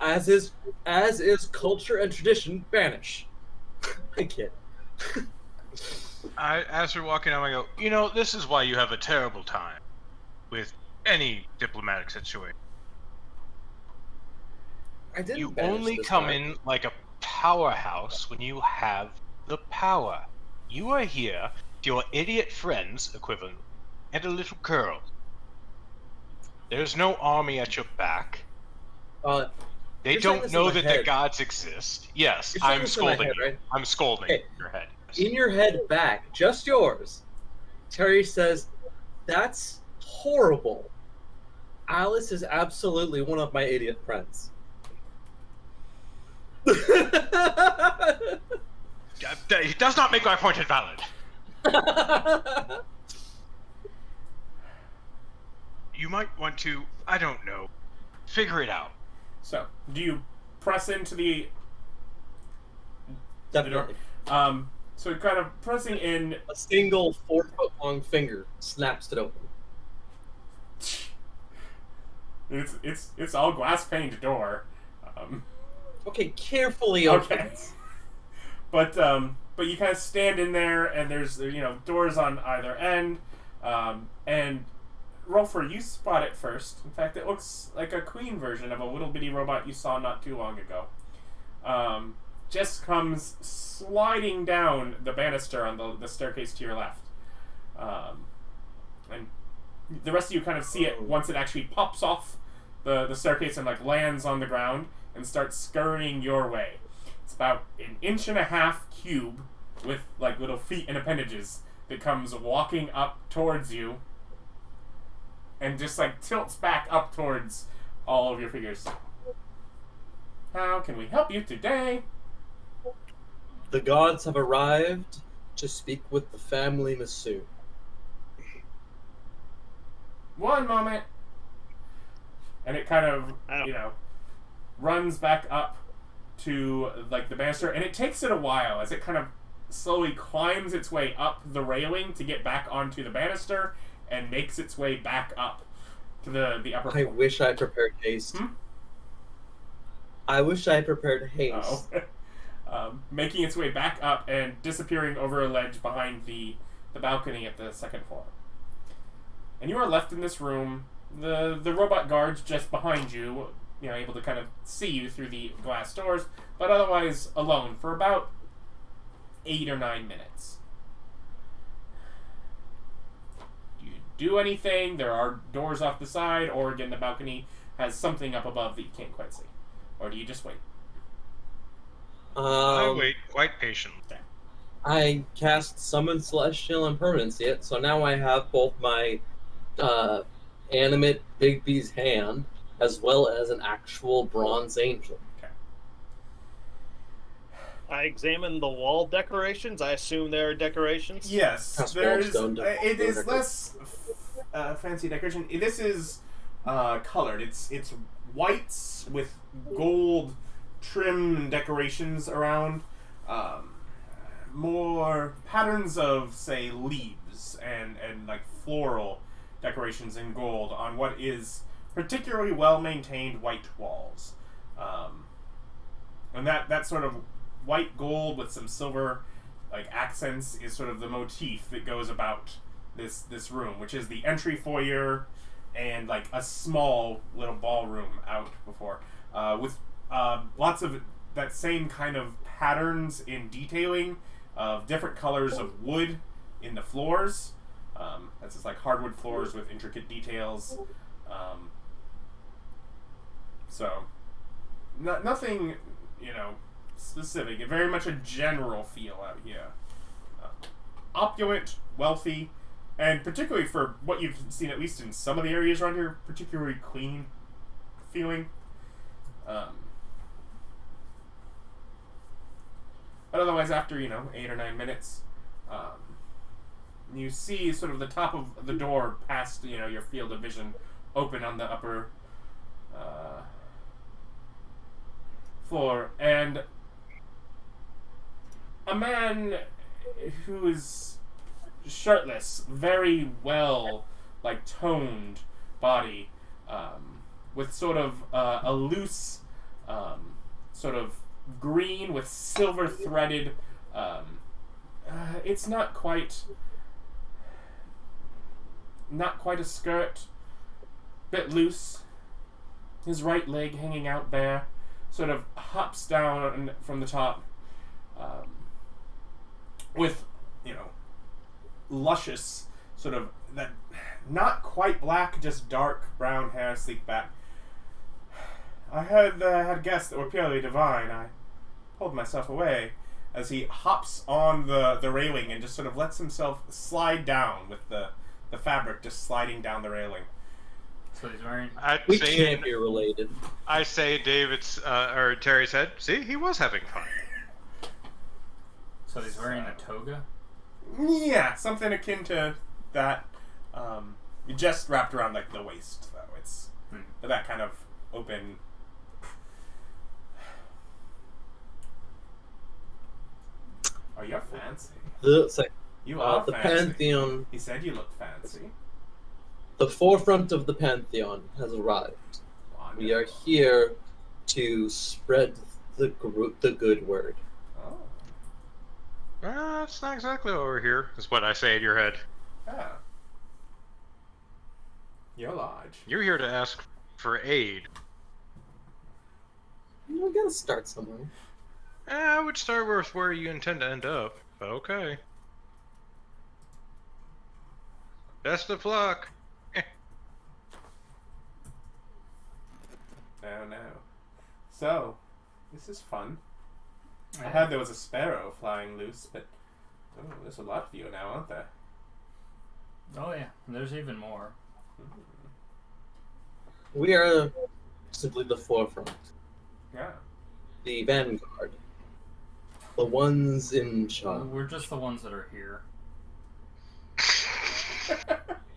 As is culture and tradition, banish. I kid. As we're walking out, I go, this is why you have a terrible time with any diplomatic situation. I didn't. You banish only this come time. in like a powerhouse when you have the power. You are here with your idiot friends, equivalent, and a little girl. There's no army at your back. They You're saying don't this know in my that the head. gods exist. Yes, You're saying I'm this in my scolding head, you. right? I'm scolding Okay. your head. In your head back, just yours, Terry says, "That's horrible. Alice is absolutely one of my idiot friends." It does not make my point invalid. You might want to, I don't know, figure it out. So, do you press into the Definitely. door? So kind of pressing in. A single 4-foot-long finger snaps it open. It's all glass paned door. Okay, carefully Okay. opens. But you kind of stand in there, and there's doors on either end, and Rolfur, you spot it first. In fact, it looks like a queen version of a little bitty robot you saw not too long ago. Just comes sliding down the banister on the staircase to your left, and the rest of you kind of see it once it actually pops off the staircase and like lands on the ground and starts scurrying your way. It's about 1.5 inches cube with like little feet and appendages that comes walking up towards you and just like tilts back up towards all of your figures. How can we help you today? The gods have arrived to speak with the family Misu. One moment. And it kind of, runs back up to like the banister, and it takes it a while as it kind of slowly climbs its way up the railing to get back onto the banister and makes its way back up to the upper I floor. wish I prepared haste. I wish I prepared haste. Making its way back up and disappearing over a ledge behind the balcony at the second floor. And you are left in this room. The robot guards just behind you, able to kind of see you through the glass doors, but otherwise alone for about 8 or 9 minutes. Do you do anything? There are doors off the side, or again, the balcony has something up above that you can't quite see. Or do you just wait? I wait quite patiently. I cast Summon Celestial Impermanence yet, so now I have both my animate Bigby's hand as well as an actual bronze angel. I examined the wall decorations. I assume there are decorations. Yes, House there's. Wallstone It is decoration. less fancy decoration. This is colored. It's whites with gold trim decorations around. More patterns of, say, leaves and like floral decorations in gold on what is particularly well maintained white walls. And that sort of white gold with some silver like accents is sort of the motif that goes about this room, which is the entry foyer and like a small little ballroom out before, with lots of that same kind of patterns in detailing of different colors of wood in the floors. That's just like hardwood floors with intricate details. So nothing, specific. Very much a general feel out here. Opulent, wealthy, and particularly for what you've seen, at least in some of the areas around here, particularly clean feeling. But otherwise, after 8 or 9 minutes, you see sort of the top of the door past, your field of vision open on the upper floor, and a man who is shirtless, very well, toned body, with sort of a loose, sort of green with silver threaded, it's not quite a skirt, bit loose, his right leg hanging out bare, sort of hops down from the top, with, luscious, sort of, that not quite black, just dark brown hair, sleek back. I had guessed that were purely divine. I pulled myself away as he hops on the railing and just sort of lets himself slide down with the fabric just sliding down the railing. So he's wearing. We can't be related. I say David's or Terry's head. See, he was having fun. So he's wearing a toga. Yeah, something akin to that. Just wrapped around the waist, though. It's that kind of open. Oh, you're fancy. You are the fancy. pantheon. He said you looked fancy. The forefront of the pantheon has arrived. Wonderful. We are here to spread the good word. Oh. That's not exactly over here, is what I say in your head. Yeah. You're large. You're here to ask for aid. We gotta start somewhere. I would start with where you intend to end up, but okay. Best of luck. No. So, this is fun. I heard there was a sparrow flying loose, but there's a lot of you now, aren't there? Oh yeah, there's even more. We are simply the forefront. Yeah. The vanguard. The ones in charge. We're just the ones that are here.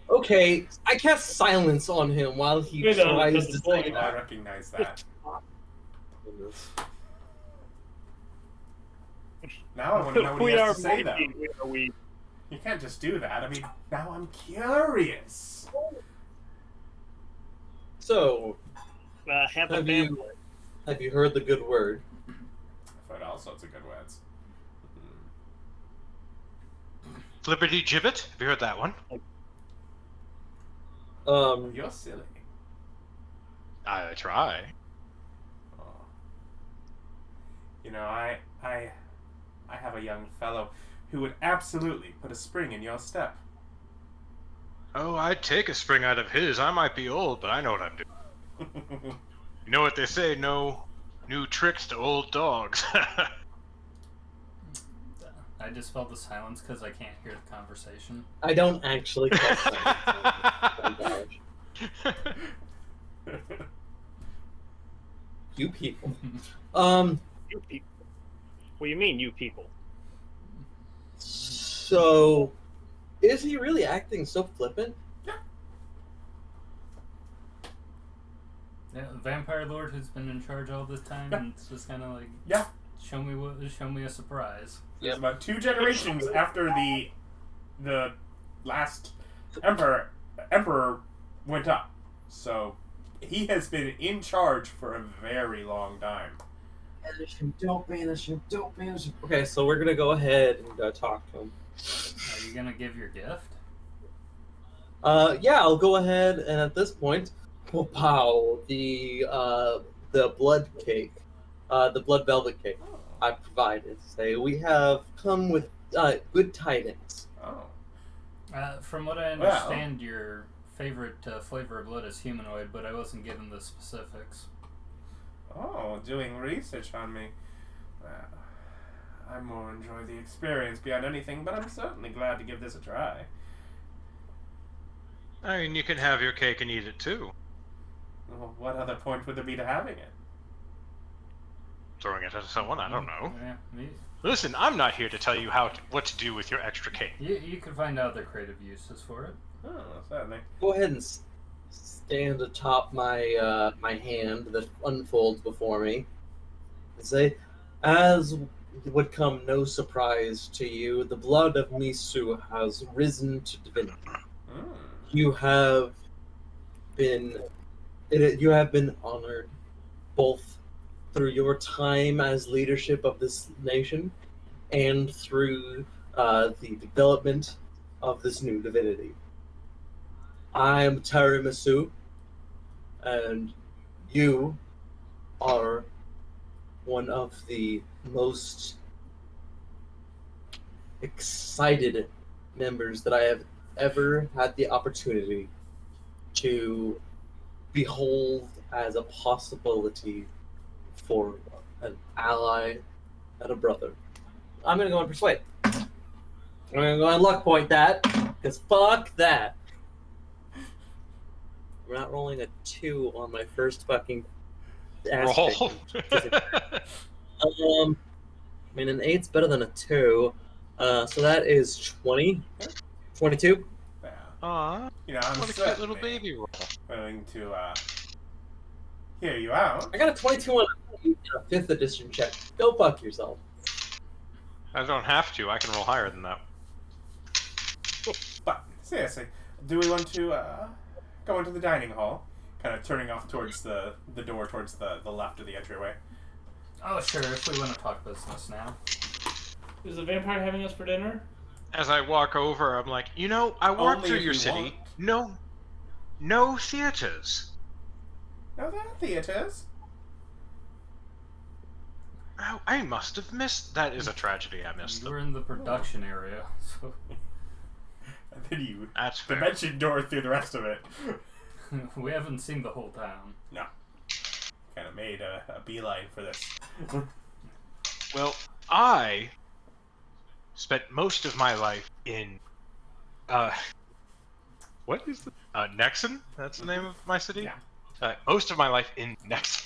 Okay, I cast silence on him while he Good, tries to that's say the I that. recognize that. Now I want to know what he We has are to say, though. we. You can't just do that. I mean, now I'm curious. So, Have a have you heard the good word? I've heard all sorts of good words. Flippity Gibbet, have you heard that one? You're silly. I try. Oh. I have a young fellow who would absolutely put a spring in your step. Oh, I'd take a spring out of his. I might be old, but I know what I'm doing. You know what they say, no new tricks to old dogs. I dispelled the silence because I can't hear the conversation. I don't actually cast silence. You people. You people. What do you mean, you people? So, is he really acting so flippant? Yeah, the vampire lord who's been in charge all this time, and it's just kind of like, Yeah. show me a surprise. It's about 2 generations after the last emperor went up. So he has been in charge for a very long time. Okay, so we're gonna go ahead and talk to him. Are you gonna give your gift? Yeah, I'll go ahead and at this point, wow, the blood cake, the blood velvet cake I provided. Say we have come with good tidings. Oh. From what I understand, your favorite flavor of blood is humanoid, but I wasn't given the specifics. Oh, doing research on me. Well, I more enjoy the experience beyond anything, but I'm certainly glad to give this a try. I mean, you can have your cake and eat it too. Well, what other point would there be to having it? Throwing it at someone, I don't know. Yeah, Listen, I'm not here to tell you what to do with your extra cake. You can find other creative uses for it. Oh, certainly. Go ahead and stand atop my my hand that unfolds before me and say, as would come no surprise to you, the blood of Misu has risen to divinity. You have been you have been honored both through your time as leadership of this nation and through the development of this new divinity. I am Caern Misu, and you are one of the most excited members that I have ever had the opportunity to behold as a possibility for an ally and a brother. I'm gonna go and persuade. I'm gonna go and luck point that, because fuck that. We're not rolling a 2 on my first fucking aspect. Roll. I mean, an 8's better than a 2. So that is 20. 22. Yeah. Aw, You know, I'm what a cute little certainly baby roll. willing to hear you out. I got a 22 on a 5th edition check. Go fuck yourself. I don't have to. I can roll higher than that. But seriously, do we want to go into the dining hall? Kind of turning off towards the door towards the left of the entryway. Oh, sure, if we want to talk business now. Is the vampire having us for dinner? As I walk over, I'm like, you know, I walked Only through if your you city. want. No theaters. No, there are theaters. Oh, I must have missed. That is a tragedy. I missed We're them. in the production area, so And then you That's fair. dimension door through the rest of it. we haven't seen the whole town. No. Kind of made a beeline for this. Well, I spent most of my life in, what is the, Nexon? That's the name of my city? Yeah. Most of my life in Nexon.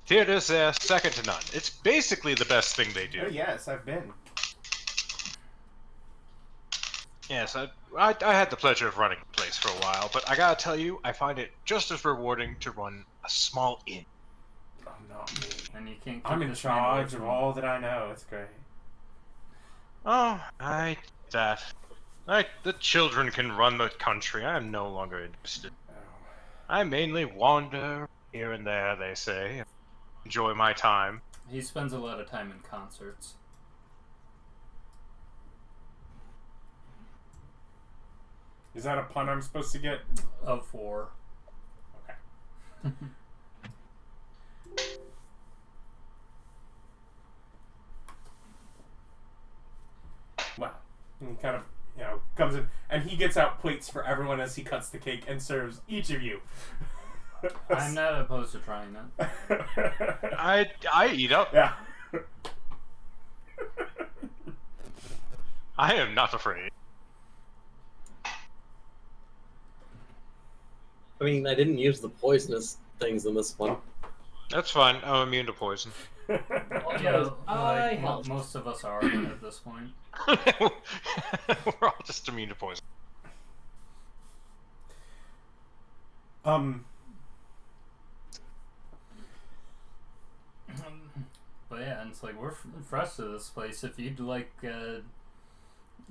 Theaters there, second to none. It's basically the best thing they do. Oh yes, I've been. Yes, I had the pleasure of running the place for a while, but I gotta tell you, I find it just as rewarding to run a small inn. Oh, not me. And you can't keep I'm in this man away charge of from- all that I know. It's great. Oh, the children can run the country. I am no longer interested. Oh. I mainly wander here and there, they say. Enjoy my time. He spends a lot of time in concerts. Is that a pun I'm supposed to get? Of 4. Okay. Well, he kind of, comes in, and he gets out plates for everyone as he cuts the cake and serves each of you. I'm not opposed to trying it. I eat up. Yeah. I am not afraid. I mean, I didn't use the poisonous things in this one. That's fine. I'm immune to poison. Yeah, I like, help. most of us are at this point. We're all just immune to poison. But yeah, and it's like we're fresh to this place. If you'd like to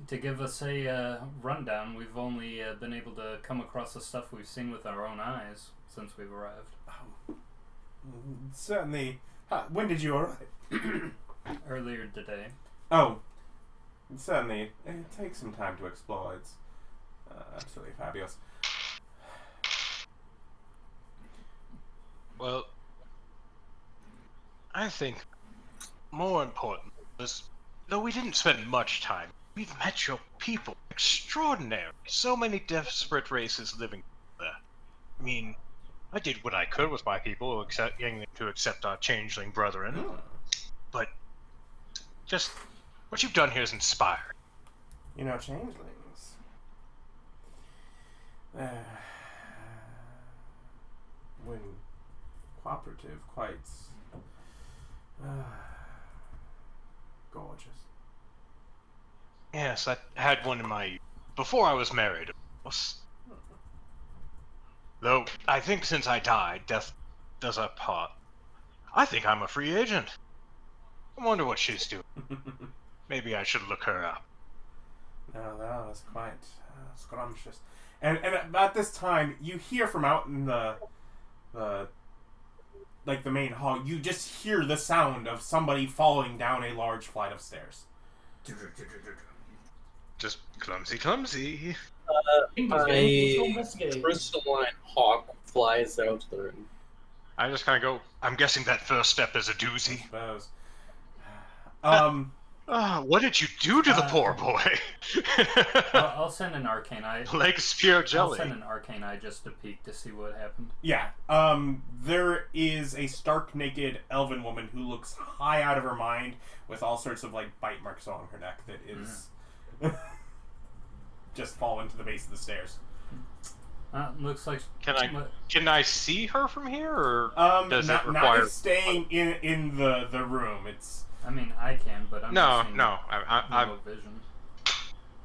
give us a rundown, we've only been able to come across the stuff we've seen with our own eyes since we've arrived. Oh, certainly. When did you arrive? Earlier today. Oh, certainly. It takes some time to explore. It's absolutely fabulous. Well, I think more important is, though we didn't spend much time, we've met your people. Extraordinary. So many desperate races living there. I mean, I did what I could with my people, getting them to accept our changeling brethren. But just what you've done here is inspiring. Changelings. When cooperative, quite gorgeous. Yes, I had one in my before I was married, of course. Though I think since I died, death does our part. I think I'm a free agent. I wonder what she's doing. Maybe I should look her up. No, that's quite scrumptious. And at this time, you hear from out in the main hall, you just hear the sound of somebody falling down a large flight of stairs. Just clumsy. A crystalline hawk flies out the room. I just kind of go, I'm guessing that first step is a doozy. I suppose. What did you do to the poor boy? I'll send an arcane eye. Legs pure jelly. I'll send an arcane eye just to peek to see what happened. Yeah. There is a stark naked elven woman who looks high out of her mind with all sorts of bite marks along her neck that is just fallen to the base of the stairs. Looks like. Can I see her from here, or does it require? Not staying in the room. It's. I mean, I can, but I'm I'm no vision.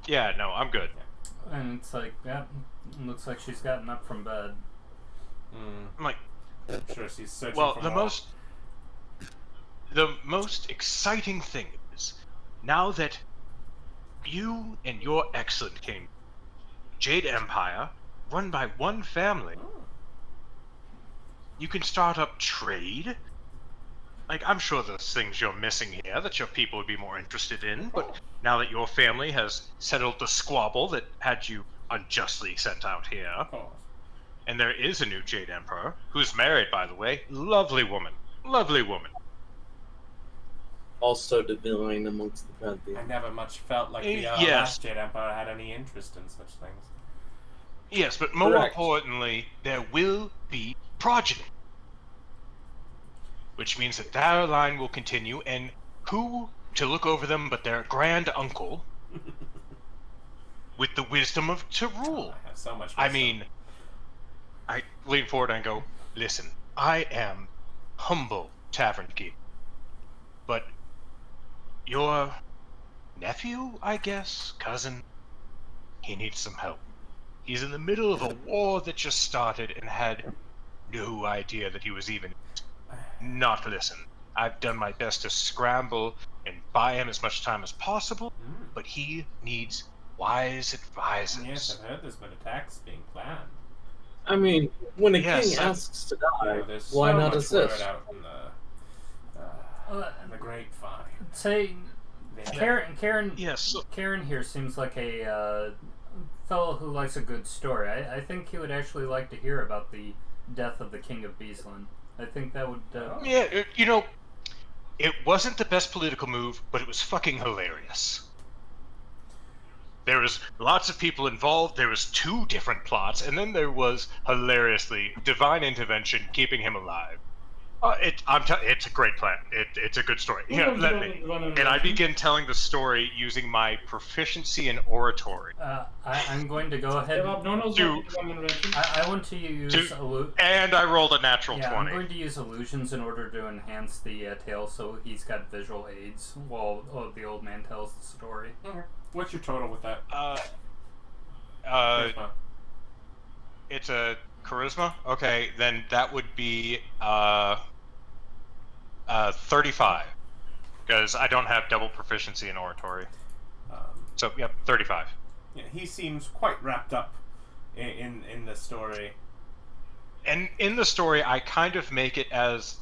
Yeah, no, I'm good. And it's like, looks like she's gotten up from bed. I'm like, I'm sure she's searching well, for the more. most exciting thing is now that you and your excellent king, Jade Empire, run by one family, you can start up trade. I'm sure there's things you're missing here that your people would be more interested in, but now that your family has settled the squabble that had you unjustly sent out here, and there is a new Jade Emperor, who's married, by the way, lovely woman. Also divine amongst the pantheon. I never much felt like the last Jade Empire had any interest in such things. Yes, but more Correct. importantly, there will be progeny. Which means that their line will continue, and who to look over them but their grand uncle with the wisdom to rule. I have so much wisdom. I mean, I lean forward and go, listen, I am humble tavern keeper, but your nephew, I guess, cousin, he needs some help. He's in the middle of a war that just started and had no idea that he was even not listen. I've done my best to scramble and buy him as much time as possible, but he needs wise advisors. Yes, I've heard there's been attacks being planned. I mean, when a Yes, king asks to die, There's why so not much assist? word out in the grapevine. Say, Caern. Yes. Caern here seems like a fellow who likes a good story. I think he would actually like to hear about the death of the King of Beesland. I think that would. Yeah, it wasn't the best political move, but it was fucking hilarious. There was lots of people involved, there was 2 different plots, and then there was, hilariously, divine intervention keeping him alive. It's a great plan. It's a good story. Yeah, let me. And I begin telling the story using my proficiency in oratory. I'm going to go ahead. I want to use and I rolled a natural 20. I'm going to use illusions in order to enhance the tale, so he's got visual aids while the old man tells the story. Okay. What's your total with that? Charisma. It's a charisma. Okay, then that would be 35, because I don't have double proficiency in oratory. So, yep, 35. Yeah, he seems quite wrapped up in the story. And in the story, I kind of make it as,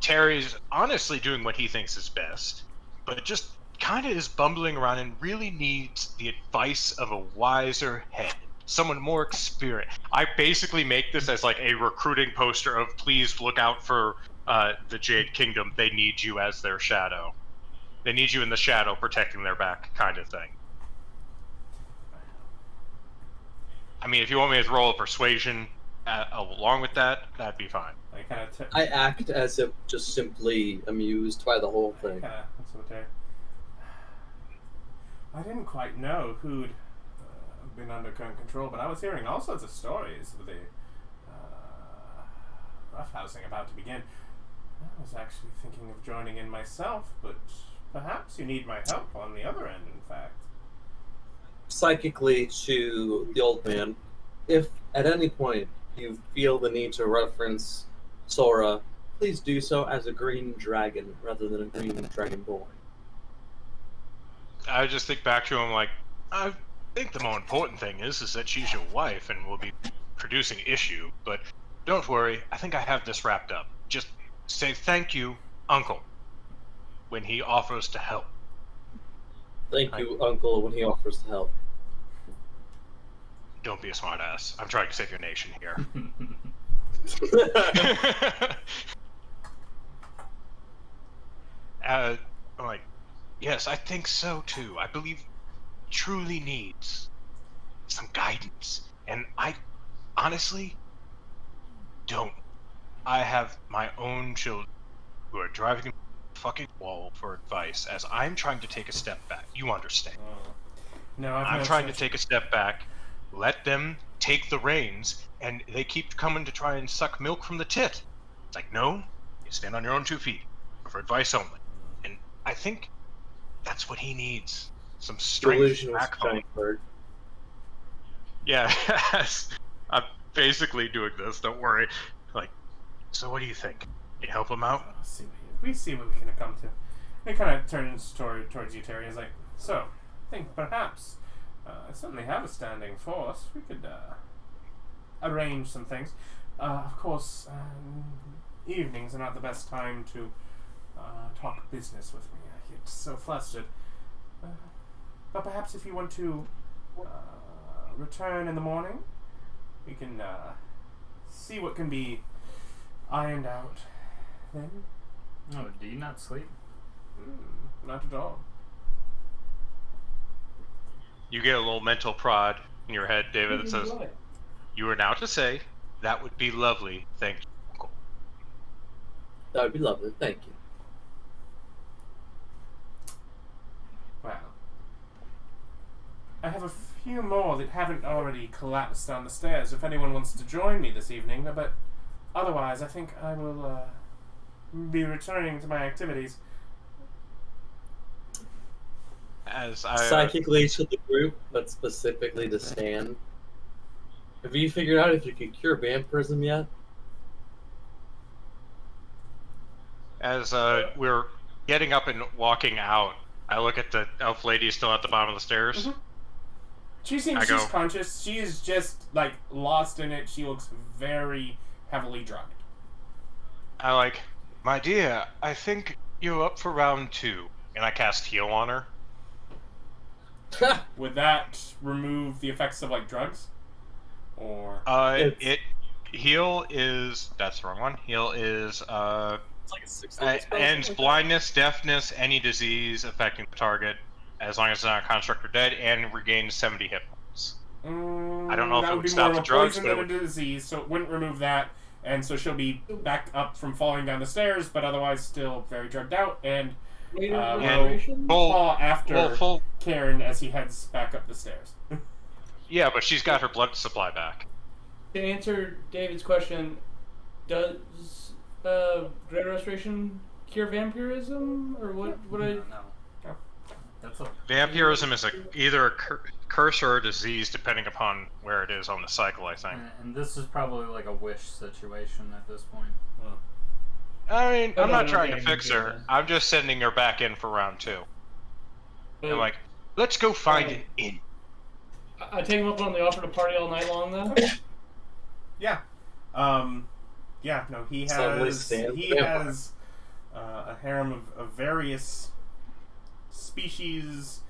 Terry's honestly doing what he thinks is best, but just kind of is bumbling around and really needs the advice of a wiser head. Someone more experienced. I basically make this as a recruiting poster of please look out for the Jade Kingdom. They need you as their shadow. They need you in the shadow protecting their back kind of thing. I mean, if you want me to roll a persuasion along with that, that'd be fine. I act as if just simply amused by the whole thing. I didn't quite know who'd been under current control, but I was hearing all sorts of stories with the roughhousing about to begin. I was actually thinking of joining in myself, but perhaps you need my help on the other end, in fact. Psychically to the old man, if at any point you feel the need to reference Sora, please do so as a green dragon rather than a green dragon boy. I just think back to him like, I think the more important thing is that she's your wife and will be producing issue, but don't worry, I think I have this wrapped up. Just say thank you, Uncle, when he offers to help. Thank you, Uncle, when he offers to help. Don't be a smartass. I'm trying to save your nation here. I'm like, yes, I think so too. I believe he truly needs some guidance. And I honestly don't. I have my own children who are driving me the fucking wall for advice as I'm trying to take a step back. You understand? No, I'm trying to take a step back, let them take the reins, and they keep coming to try and suck milk from the tit. It's like, no, you stand on your own 2 feet, for advice only. And I think that's what he needs. Some strength Delusional backbone. bird. Yeah, I'm basically doing this, don't worry. Like, so what do you think? You help him out? We see what we can come to. It kind of turns towards you, Terry. He's like, so, I think perhaps I certainly have a standing force. We could arrange some things. Of course, evenings are not the best time to talk business with me. I get so flustered. But perhaps if you want to return in the morning, we can see what can be ironed out then. Oh, do you not sleep? Not at all. You get a little mental prod in your head, David, that says, you are now to say, that would be lovely, thank you, Uncle. That would be lovely, thank you. Well, I have a few more that haven't already collapsed on the stairs if anyone wants to join me this evening, but otherwise I think I will be returning to my activities. As I Psychically to the group, but specifically to Stan. Have you figured out if you can cure vampirism yet? As we're getting up and walking out, I look at the elf lady still at the bottom of the stairs. Mm-hmm. She's conscious. She is just, like, lost in it. She looks very heavily drugged. I like, my dear, I think you're up for round 2. And I cast heal on her. Would that remove the effects of, like, drugs? Or... Heal is... That's the wrong one. Heal is, It's like a 6 ends blindness, deafness, any disease affecting the target, as long as it's not a construct or dead, and regains 70 hit points. I don't know if it would stop the drugs, but it would... a disease, so it wouldn't remove that, and so she'll be back up from falling down the stairs, but otherwise still very drugged out, and will fall after Caern as he heads back up the stairs. Yeah, but she's got her blood supply back. To answer David's question, does Great Restoration cure vampirism, or what? No. That's Vampirism is either a curse or a disease, depending upon where it is on the cycle, I think. And this is probably like a wish situation at this point. I mean, I'm not trying to fix her. I'm just sending her back in for round 2. I'm like, let's go find an inn. I take him up on the offer to party all night long, though. Yeah. Yeah, no, he has a harem of various species,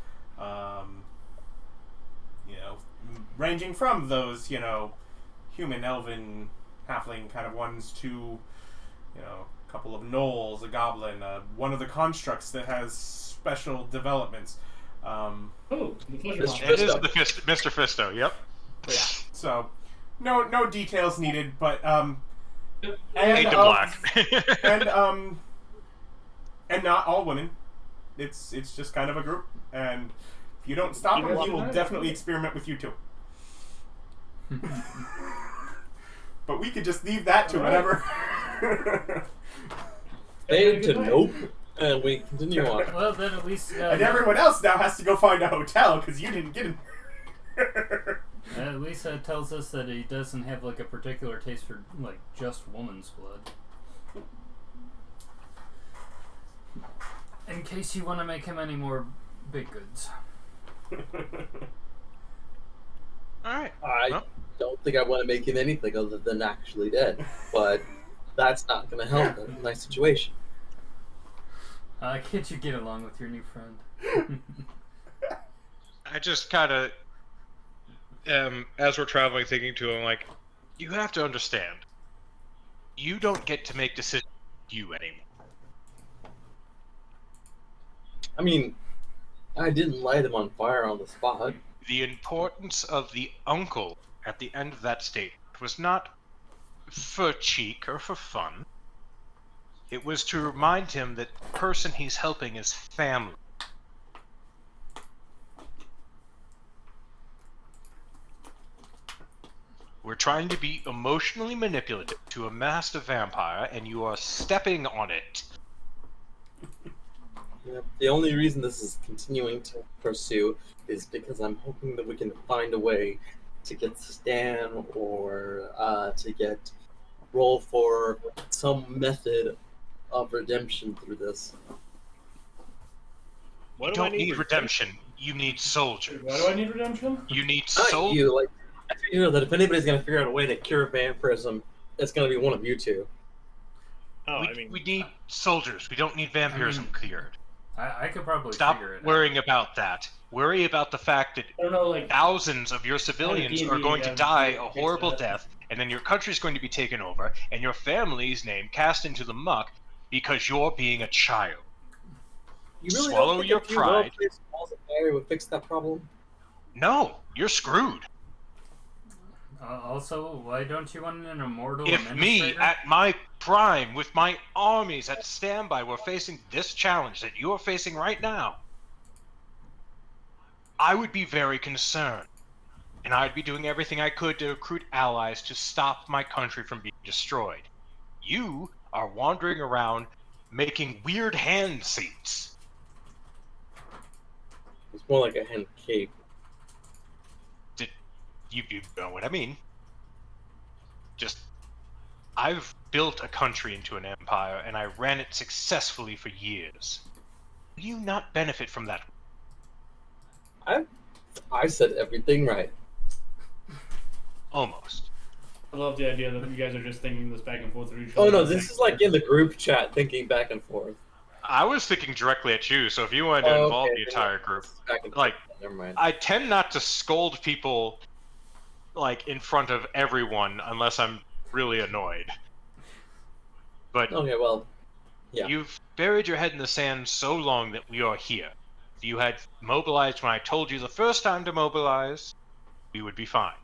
ranging from those, human, elven, halfling kind of ones to, a couple of gnolls, a goblin, one of the constructs that has special developments. The it is Mr. Fisto, yep. Yeah, so, no details needed, but, Fade to black. and not all women. It's just kind of a group, and if you don't stop him, he will definitely experiment with you too. But we could just leave that to whenever. fade to nope, and we continue on. Well, then at least. And everyone else now has to go find a hotel because you didn't get in. At least that tells us that he doesn't have like a particular taste for like just woman's blood. In case you want to make him any more big goods. Alright. I don't think I want to make him anything other than actually dead, but that's not going to help in my situation. Can't you get along with your new friend? I just kind of, as we're traveling, thinking to him, like, you have to understand, you don't get to make decisions you anymore. I mean, I didn't light him on fire on the spot. The importance of the uncle at the end of that statement was not for cheek or for fun. It was to remind him that the person he's helping is family. We're trying to be emotionally manipulative to amass a vampire, and you are stepping on it. Yeah, the only reason this is continuing to pursue is because I'm hoping that we can find a way to get Stan or to get Rolfur some method of redemption through this. You don't need redemption. You need soldiers. Why do I need redemption? You need Not soldiers. you, like, I figure that if anybody's going to figure out a way to cure vampirism, it's going to be one of you two. Oh, We need soldiers. We don't need vampirism cured. I could probably Stop figure it worrying about that. Worry about the fact that I don't know, like, thousands of your civilians D&D are going to have die to a fix horrible that. death, and then your country's going to be taken over, and your family's name cast into the muck because you're being a child. You really Swallow don't think your a few pride. well-placed balls of fire would fix that problem? No, you're screwed. Also, why don't you want an immortal If me, administrator? at my prime, with my armies at standby, were facing this challenge that you are facing right now, I would be very concerned. And I'd be doing everything I could to recruit allies to stop my country from being destroyed. You are wandering around making weird hand seats. It's more like a hand cape. You know what I mean. Just, I've built a country into an empire, and I ran it successfully for years. Will you not benefit from that? I said everything right. Almost. I love the idea that you guys are just thinking this back and forth with each Oh other. no, this is like in the group chat, thinking back and forth. I was thinking directly at you, so if you wanted to Oh, involve okay, the entire group, Back and like, forth. Never mind. I tend not to scold people, like, in front of everyone unless I'm really annoyed. But Okay, well, yeah. you've buried your head in the sand so long that we are here. If you had mobilized when I told you the first time to mobilize, we would be fine.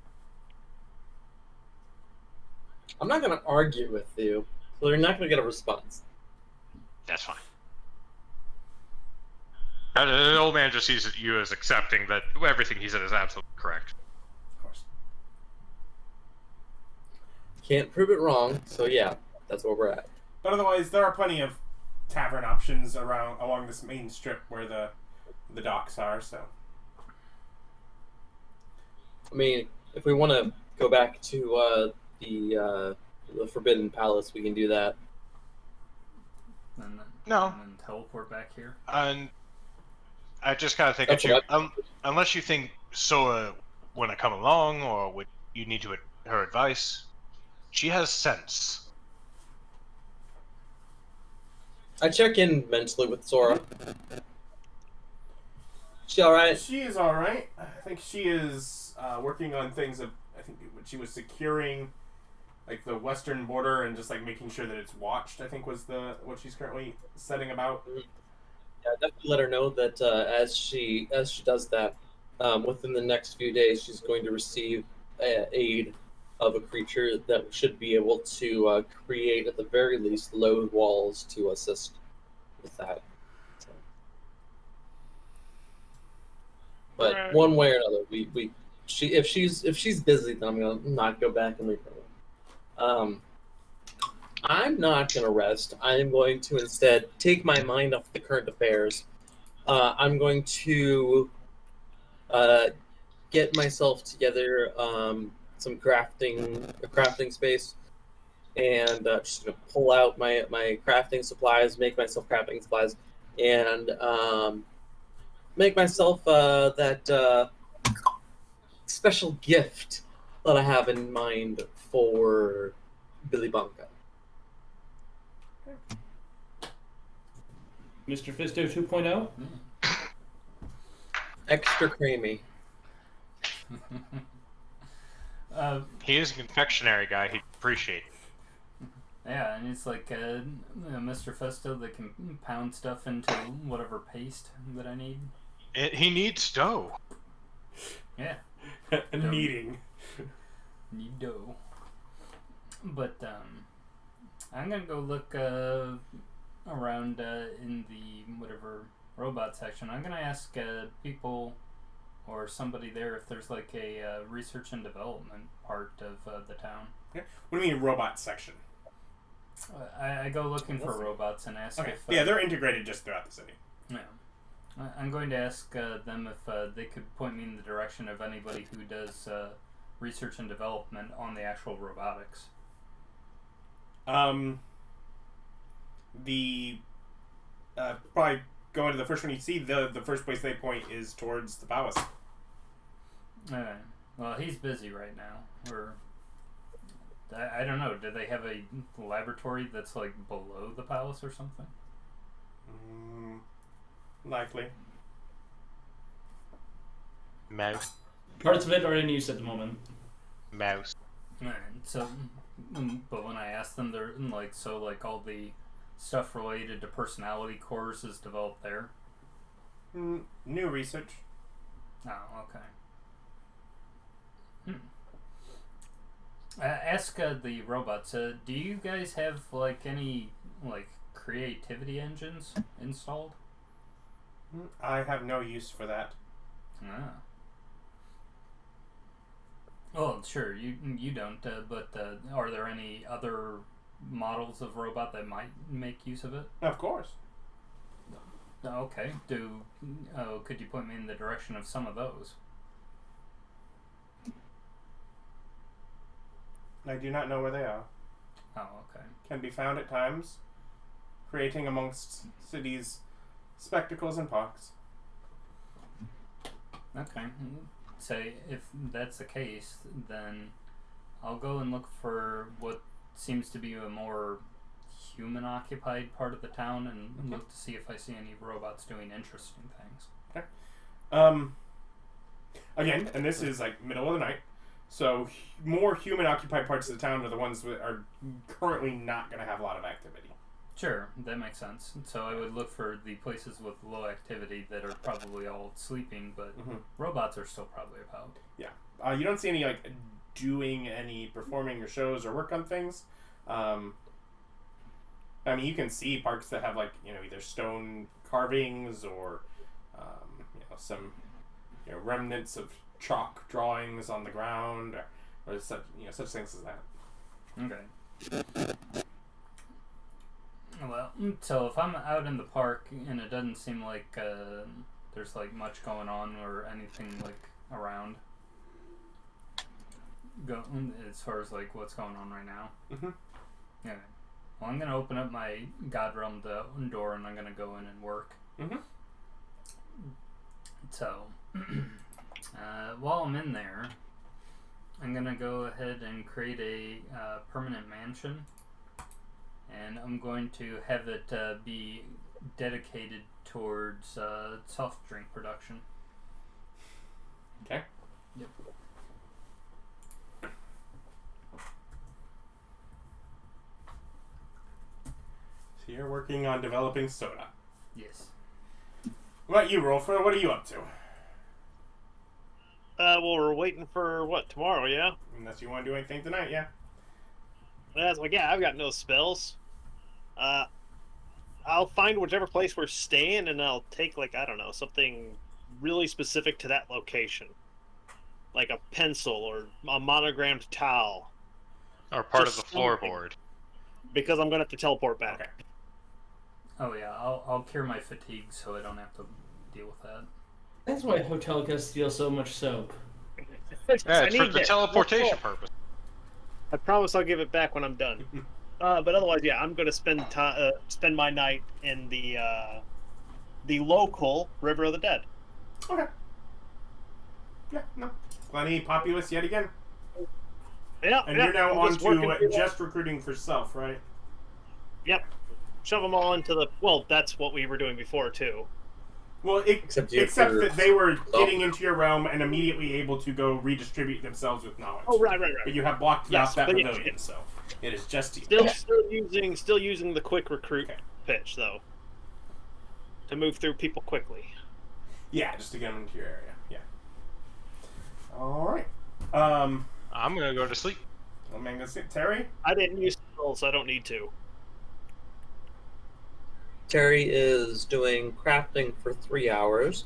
I'm not gonna argue with you, so you're not gonna get a response. That's fine. And the old man just sees you as accepting that everything he said is absolutely correct. Of course. Can't prove it wrong, so yeah, that's where we're at. But otherwise, there are plenty of tavern options along this main strip where the docks are. So, I mean, if we want to go back to the Forbidden Palace, we can do that. And then, No. and then teleport back here. And I just kind of think That's at you, what unless you think Sora want to come along, or would you need to her advice. She has sense. I check in mentally with Sora. She alright? she is all right. I think she is working on things. I think she was securing like the western border and just like making sure that it's watched. I think was what she's currently setting about. Yeah, definitely let her know that as she does that, within the next few days, she's going to receive aid of a creature that should be able to create, at the very least, low walls to assist with that. So. But Alright. one way or another, if she's busy, then I'm gonna not go back and leave her. I I'm not going to rest. I am going to instead take my mind off the current affairs. I'm going to get myself together some crafting space, and just going to pull out my crafting supplies, make myself crafting supplies, and make myself that special gift that I have in mind for Billy Bonka. Mr. Fisto 2.0? Extra creamy. He is a confectionery guy. He'd appreciate it. Yeah, and it's like Mr. Festo that can pound stuff into whatever paste that I need. He needs dough. Yeah. Kneading. Need dough. But I'm gonna go look around in the whatever robot section. I'm gonna ask people or somebody there if there's like a research and development part of the town. What do you mean robot section? I go looking for robots and ask if... yeah, they're integrated just throughout the city. Yeah. I'm going to ask them if they could point me in the direction of anybody who does research and development on the actual robotics. Probably going to the first one you see, the first place they point is towards the palace. Okay. Well, he's busy right now. I don't know. Do they have a laboratory that's like below the palace or something? Likely. Mouse. Parts of it are in use at the moment. Mouse. Alright, so, but when I ask them, they're like, so like all the stuff related to personality cores is developed there? New research. Oh, okay. Ask the robots, do you guys have like any like creativity engines installed? I have no use for that. Ah. Well, sure, you don't, but are there any other models of robot that might make use of it? Of course. Okay. Could you point me in the direction of some of those? I do not know where they are. Oh, okay. Can be found at times, creating amongst cities spectacles and parks. Okay. Say, if that's the case, then I'll go and look for what seems to be a more human-occupied part of the town and look to see if I see any robots doing interesting things. Okay. Again, and this is like middle of the night, so more human-occupied parts of the town are the ones that are currently not going to have a lot of activity. Sure, that makes sense. So I would look for the places with low activity that are probably all sleeping, but robots are still probably about. Yeah. You don't see any like doing any performing or shows or work on things. I mean, you can see parks that have like either stone carvings or some remnants of chalk drawings on the ground or such such things as that. Okay. Well, so if I'm out in the park and it doesn't seem like there's like much going on or anything like around, as far as like what's going on right now. Okay. Well, I'm gonna open up my God Realm door and I'm gonna go in and work. So, while I'm in there, I'm gonna go ahead and create a permanent mansion. And I'm going to have it be dedicated towards soft drink production. Okay. Yep. So you're working on developing soda. Yes. What about you, Rolfur? What are you up to? Well, we're waiting for what, tomorrow, yeah? Unless you want to do anything tonight, yeah. That's like, yeah, I've got no spells. I'll find whichever place we're staying, and I'll take, like, I don't know, something really specific to that location. Like a pencil or a monogrammed towel. Or part Just of the something. floorboard. because I'm gonna have to teleport back. Okay. Oh yeah, I'll cure my fatigue so I don't have to deal with that. That's why hotel guests steal so much soap. Yeah, I it's for need the that. teleportation purpose. I promise I'll give it back when I'm done. But otherwise, yeah, I'm gonna spend my night in the local River of the Dead. Okay. Yeah, no. Plenty populous yet again. Yeah, And yeah, you're now I'm on just working to through just recruiting for self, right? Yep. Shove them all into the... Well, that's what we were doing before, too. Well, Except except that they were self. getting into your realm and immediately able to go redistribute themselves with knowledge. Oh, right. But you have blocked Yes, out that but yeah, pavilion, so it is just you. Still using the quick recruit pitch, though. To move through people quickly. Yeah, just to get them into your area. Yeah. All right. I'm gonna go to sleep. Terry? I didn't use spells, so I don't need to. Terry is doing crafting for 3 hours,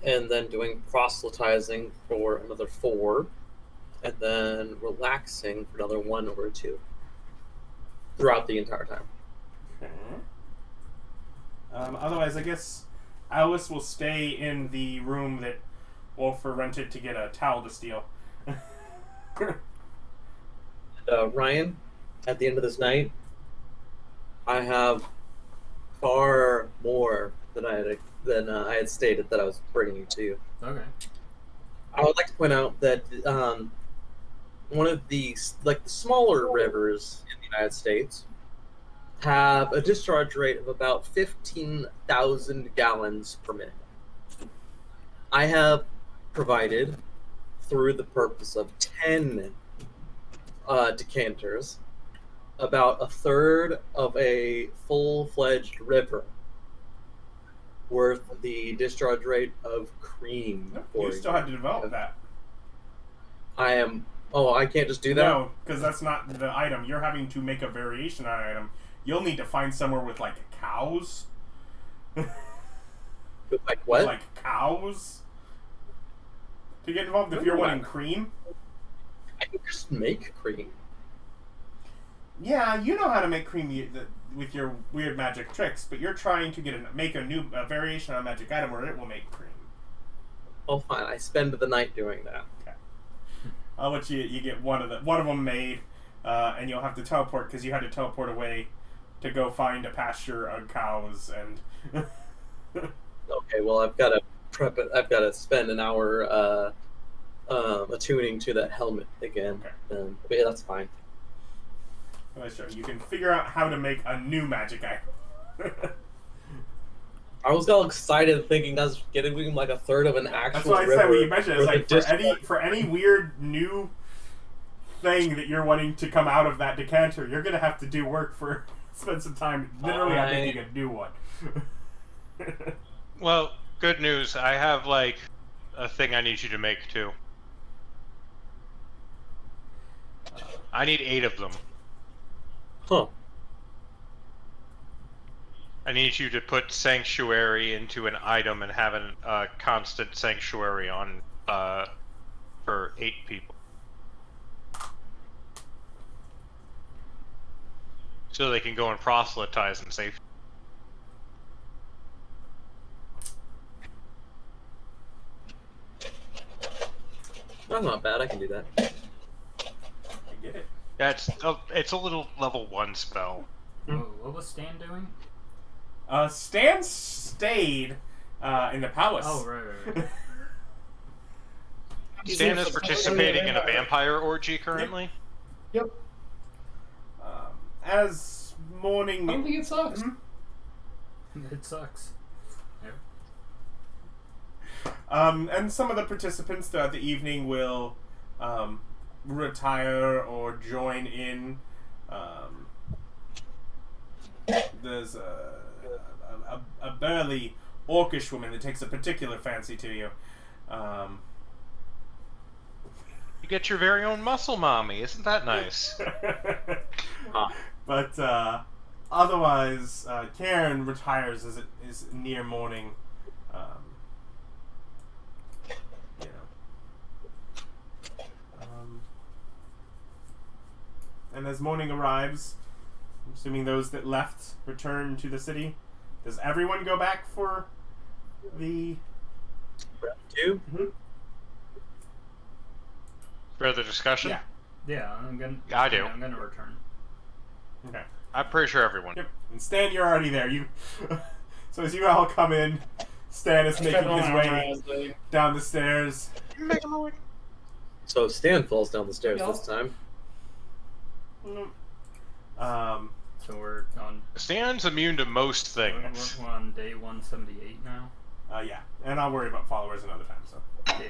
and then doing proselytizing for another 4, and then relaxing for another 1 or 2 throughout the entire time. Okay. Otherwise, I guess Alice will stay in the room that Rolfur rented to get a towel to steal. Ryan, at the end of this night, I have far more than I had stated that I was bringing to you. Okay. I would like to point out that one of the the smaller rivers in the United States have a discharge rate of about 15,000 gallons per minute. I have provided, through the purpose of 10 decanters, about a third of a full-fledged river worth the discharge rate of cream. You still have to develop that. I can't just do that? No, because that's not the item. You're having to make a variation on an item. You'll need to find somewhere with, like, cows. Like what? Like cows. To get involved if you're wanting cream. I can just make cream. Yeah, you know how to make cream with your weird magic tricks, but you're trying to make a variation on a magic item where it will make cream. Oh, fine. I spend the night doing that. Okay. I'll let you get one of them made, and you'll have to teleport because you had to teleport away to go find a pasture of cows and. Okay, well, I've got to prep it. I've got to spend an hour attuning to that helmet again. Okay. But yeah, that's fine. Sure, you can figure out how to make a new magic item. I was all excited thinking I was getting like a third of an actual That's why I said when you mentioned it, it's like for any weird new thing that you're wanting to come out of that decanter, you're gonna have to do work for spend some time literally making a new one. Well, good news. I have like a thing I need you to make too. I need 8 of them. Huh. I need you to put sanctuary into an item and have a constant sanctuary on for 8 people. So they can go and proselytize and say. That's not bad. I can do that. I get it. Yeah, it's a little level 1 spell. Whoa, what was Stan doing? Stan stayed in the palace. Oh, right. Stan is participating in a vampire orgy currently. Yep. As morning. I don't think it sucks. It sucks. And some of the participants throughout the evening will retire or join in. There's a burly orcish woman that takes a particular fancy to you. You get your very own muscle mommy. Isn't that nice? But otherwise, Caern retires as it is near morning. and as morning arrives, assuming those that left return to the city, does everyone go back for the... Round 2? Mhm. Further discussion? Yeah. Yeah, I do. I'm gonna return. Okay. I'm pretty sure everyone. Yep. And Stan, you're already there. You. So as you all come in, Stan is making his way down the stairs. So Stan falls down the stairs Yeah. this time. So we're on. Stan's immune to most things. We're on day 178 now. Yeah, and I'll worry about followers another time. So. Yeah.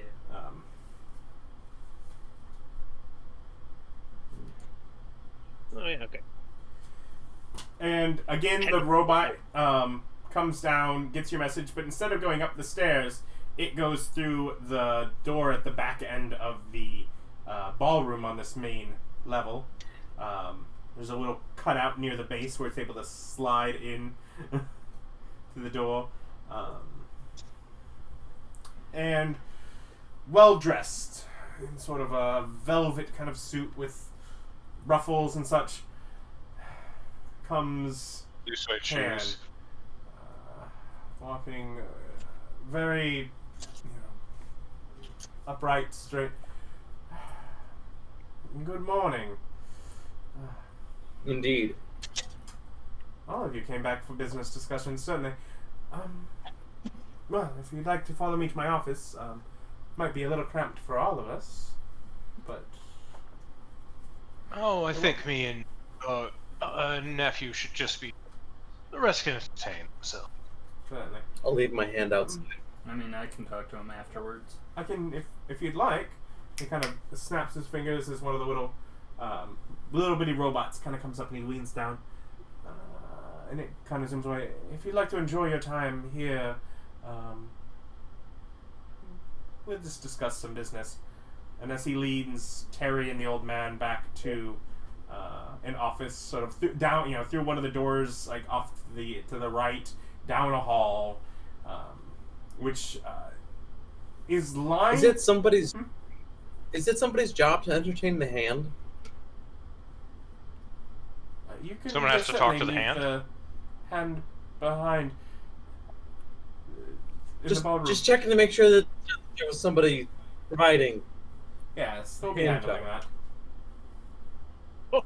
Oh yeah, okay. And again, the robot comes down, gets your message, but instead of going up the stairs, it goes through the door at the back end of the ballroom on this main level. There's a little cutout near the base where it's able to slide in to the door. And well-dressed, in sort of a velvet kind of suit with ruffles and such, comes Blue suede Caern, shoes. walking very upright, straight. Good morning. Indeed. All of you came back for business discussions, certainly. Well, if you'd like to follow me to my office, might be a little cramped for all of us, but... Oh, I think me and nephew should just be. The rest can entertain themselves. Certainly. I'll leave my hand outside. I mean, I can talk to him afterwards. I can, if you'd like. He kind of snaps his fingers as one of the little bitty robots kind of comes up and he leans down. And it kind of zooms away. If you'd like to enjoy your time here, we'll just discuss some business. And as he leads Terry and the old man back to an office, sort of down, through one of the doors, like off to the right, down a hall, which is lined. Is it somebody's? Is it somebody's job to entertain the hand? You can Someone has to talk to the certainly hand? meet the hand behind. In the ballroom. Just checking to make sure that there was somebody providing. Yes, they'll be Hand handling job. that.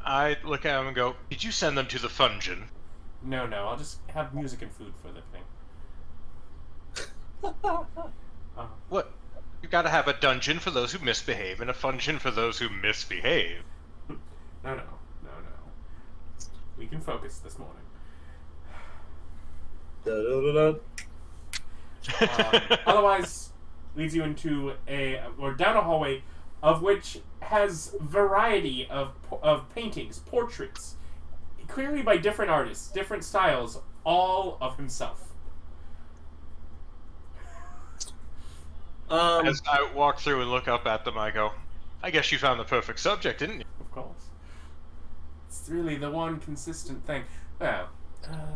I look at him and go, "Did you send them to the Fungin?" No, I'll just have music and food for the thing. What? You gotta have a dungeon for those who misbehave and a Fungin for those who misbehave. No. We can focus this morning. Da-da-da-da. Otherwise, leads you into down a hallway, of which has variety of paintings, portraits, clearly by different artists, different styles, all of himself. As I walk through and look up at them, I go, "I guess you found the perfect subject, didn't you?" Of course. It's really the one consistent thing. Well,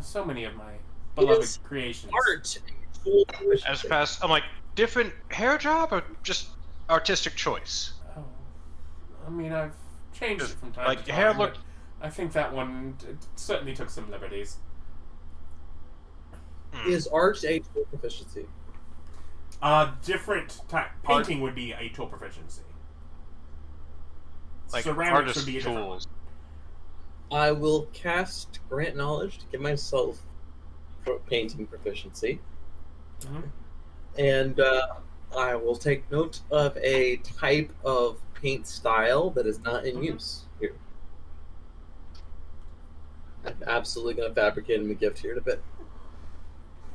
so many of my beloved It's creations. Art. As fast, I'm like, different hair job or just artistic choice? Oh, I mean, I've changed it from time Like, to time. hair but looked. I think that one certainly took some liberties. Is art a tool proficiency? Different type. Painting would be a tool proficiency. Like Ceramics artist would be a different tools. I will cast Grant Knowledge to give myself painting proficiency. Mhm. And I will take note of a type of paint style that is not in use here. I'm absolutely going to fabricate him a gift here in a bit.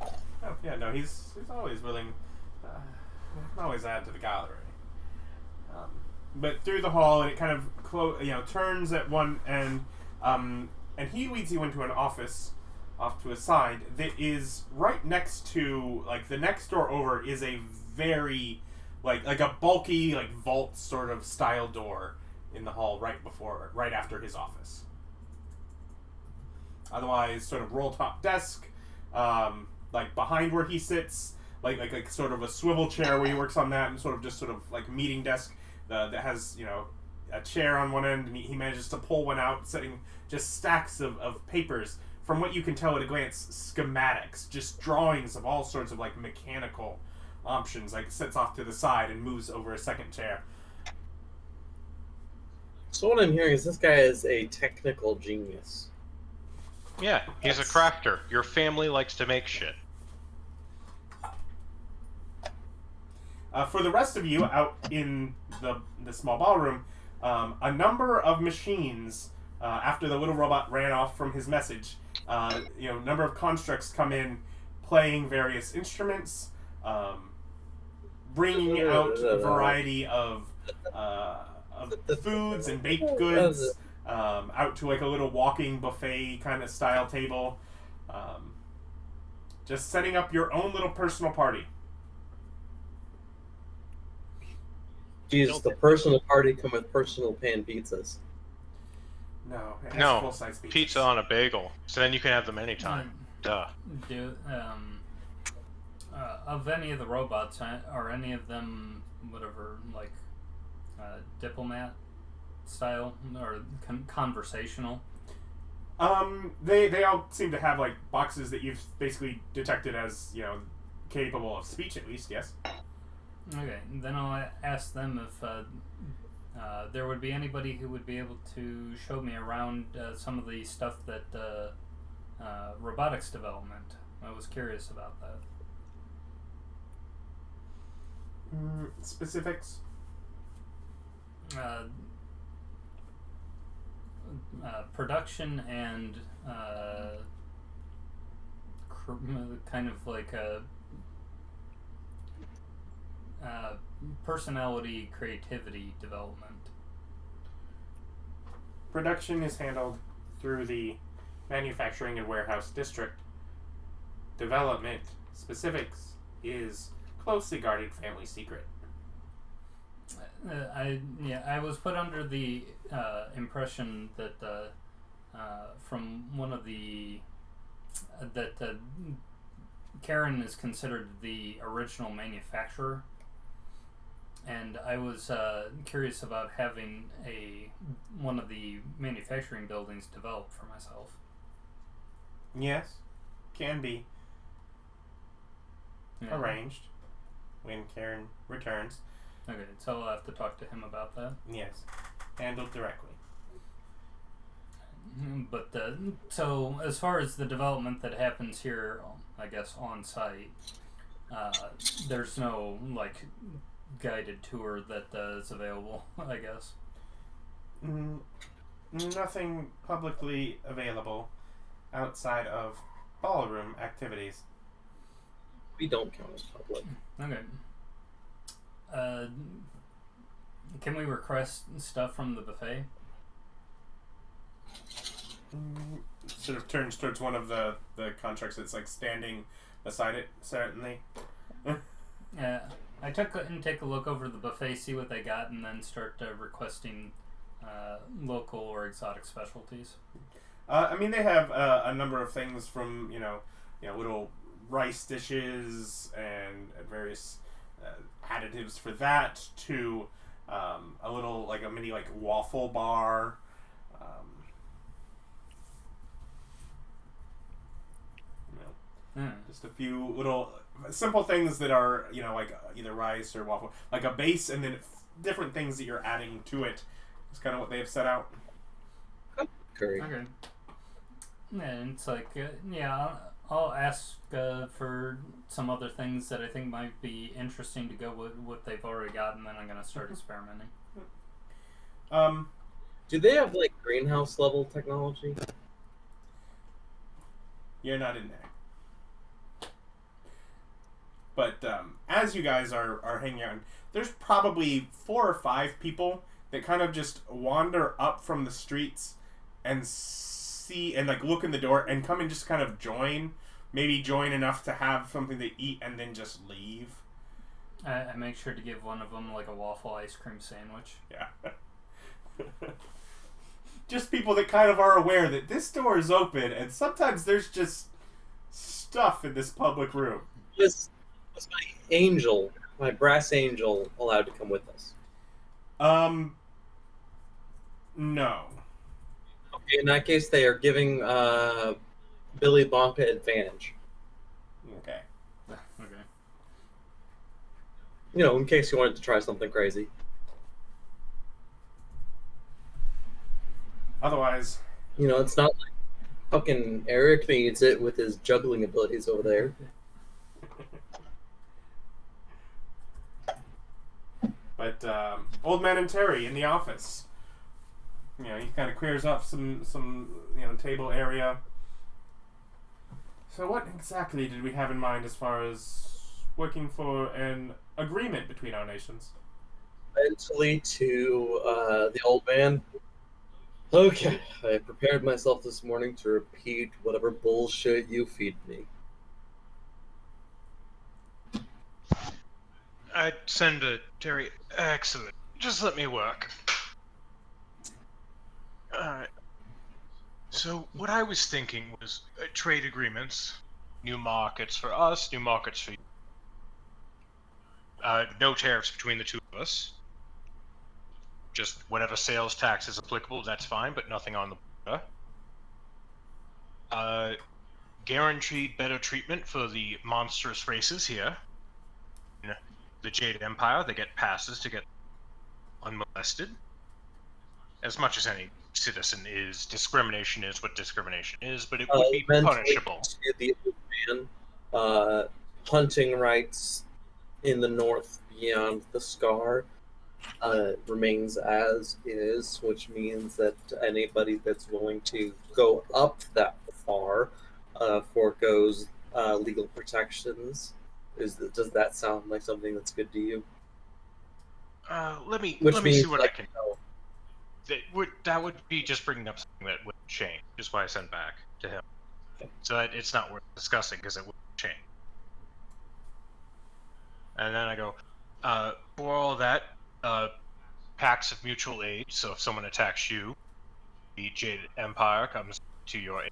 Oh yeah, no, he's always willing. Always add to the gallery. But through the hall, and it kind of turns at one end, and he leads you into an office off to his side that is right next to, like, the next door over is a very like a bulky, like, vault sort of style door in the hall right after his office. Otherwise, sort of roll top desk, like behind where he sits, like sort of a swivel chair where he works on that, and sort of like meeting desk that has a chair on one end, and he manages to pull one out, setting just stacks of papers. From what you can tell at a glance, schematics, just drawings of all sorts of like mechanical options, like sets off to the side and moves over a second chair. So what I'm hearing is this guy is a technical genius. Yeah, he's a crafter. Your family likes to make shit. For the rest of you out in the small ballroom, a number of machines, after the little robot ran off from his message, a number of constructs come in playing various instruments, bringing out a variety of foods and baked goods, out to like a little walking buffet kind of style table. Just setting up your own little personal party. Jesus, the personal party come with personal pan pizzas. No, it has No, full-size pizzas. pizza on a bagel. So then you can have them anytime. Duh. Of any of the robots, are any of them whatever, like diplomat style or conversational? They all seem to have like boxes that you've basically detected as capable of speech, at least. Yes. Okay, then I'll ask them if there would be anybody who would be able to show me around some of the stuff that robotics development. I was curious about that. Specifics. Production and kind of like a personality, creativity development. Production is handled through the manufacturing and warehouse district. Development, specifics, is closely guarded family secret. I was put under the impression that from one of the that Caern is considered the original manufacturer, and I was curious about having one of the manufacturing buildings developed for myself. Yes, can be arranged when Caern returns. Okay, so I'll have to talk to him about that. Yes, handled directly. But so as far as the development that happens here, I guess on site, there's no like guided tour that is available, I guess. Nothing publicly available outside of ballroom activities. We don't count as public. Okay. Can we request stuff from the buffet? Sort of turns towards one of the contracts that's like standing beside it, certainly. Yeah, I take a look over the buffet, see what they got, and then start requesting local or exotic specialties. I mean, they have a number of things from little rice dishes and various additives for that to a little like a mini like waffle bar. Just a few little simple things that are like either rice or waffle, like a base, and then different things that you're adding to it. It's kind of what they have set out. Curry. Okay. And it's like I'll ask for some other things that I think might be interesting to go with what they've already got, and then I'm gonna start experimenting. Do they have like greenhouse level technology? You're not in there. But as you guys are hanging out, there's probably 4 or 5 people that kind of just wander up from the streets and see and like look in the door and come and just kind of join. Maybe join enough to have something to eat and then just leave. I make sure to give one of them like a waffle ice cream sandwich. Yeah. Just people that kind of are aware that this door is open and sometimes there's just stuff in this public room. Was my angel, my brass angel, allowed to come with us? No. Okay, in that case, they are giving Billy Bonka advantage. Okay. Okay. You know, in case you wanted to try something crazy. Otherwise, You know, it's not like fucking Eric needs it with his juggling abilities over there. but Old Man and Terry in the office. You know, he kind of clears up some table area. So what exactly did we have in mind as far as working for an agreement between our nations? Mentally to the old man. Okay, I prepared myself this morning to repeat whatever bullshit you feed me. I'd send a Terry. Excellent. Just let me work. Alright. So, what I was thinking was trade agreements. New markets for us, new markets for you. No tariffs between the two of us. Just whatever sales tax is applicable, that's fine, but nothing on the border. Guaranteed better treatment for the monstrous races here. In the Jade Empire, they get passes to get unmolested. As much as any citizen is, discrimination is what discrimination is, but it would be Mentally punishable. to the old man, hunting rights in the north beyond the Scar remains as is, which means that anybody that's willing to go up that far foregoes legal protections. Does that sound like something that's good to you? Let me Which means, see what like, I can. That would be just bringing up something that would change. Just why I sent back to him. So it's not worth discussing because it would change. And then I go, for all that, pacts of mutual aid. So if someone attacks you, the Jade Empire comes to your aid.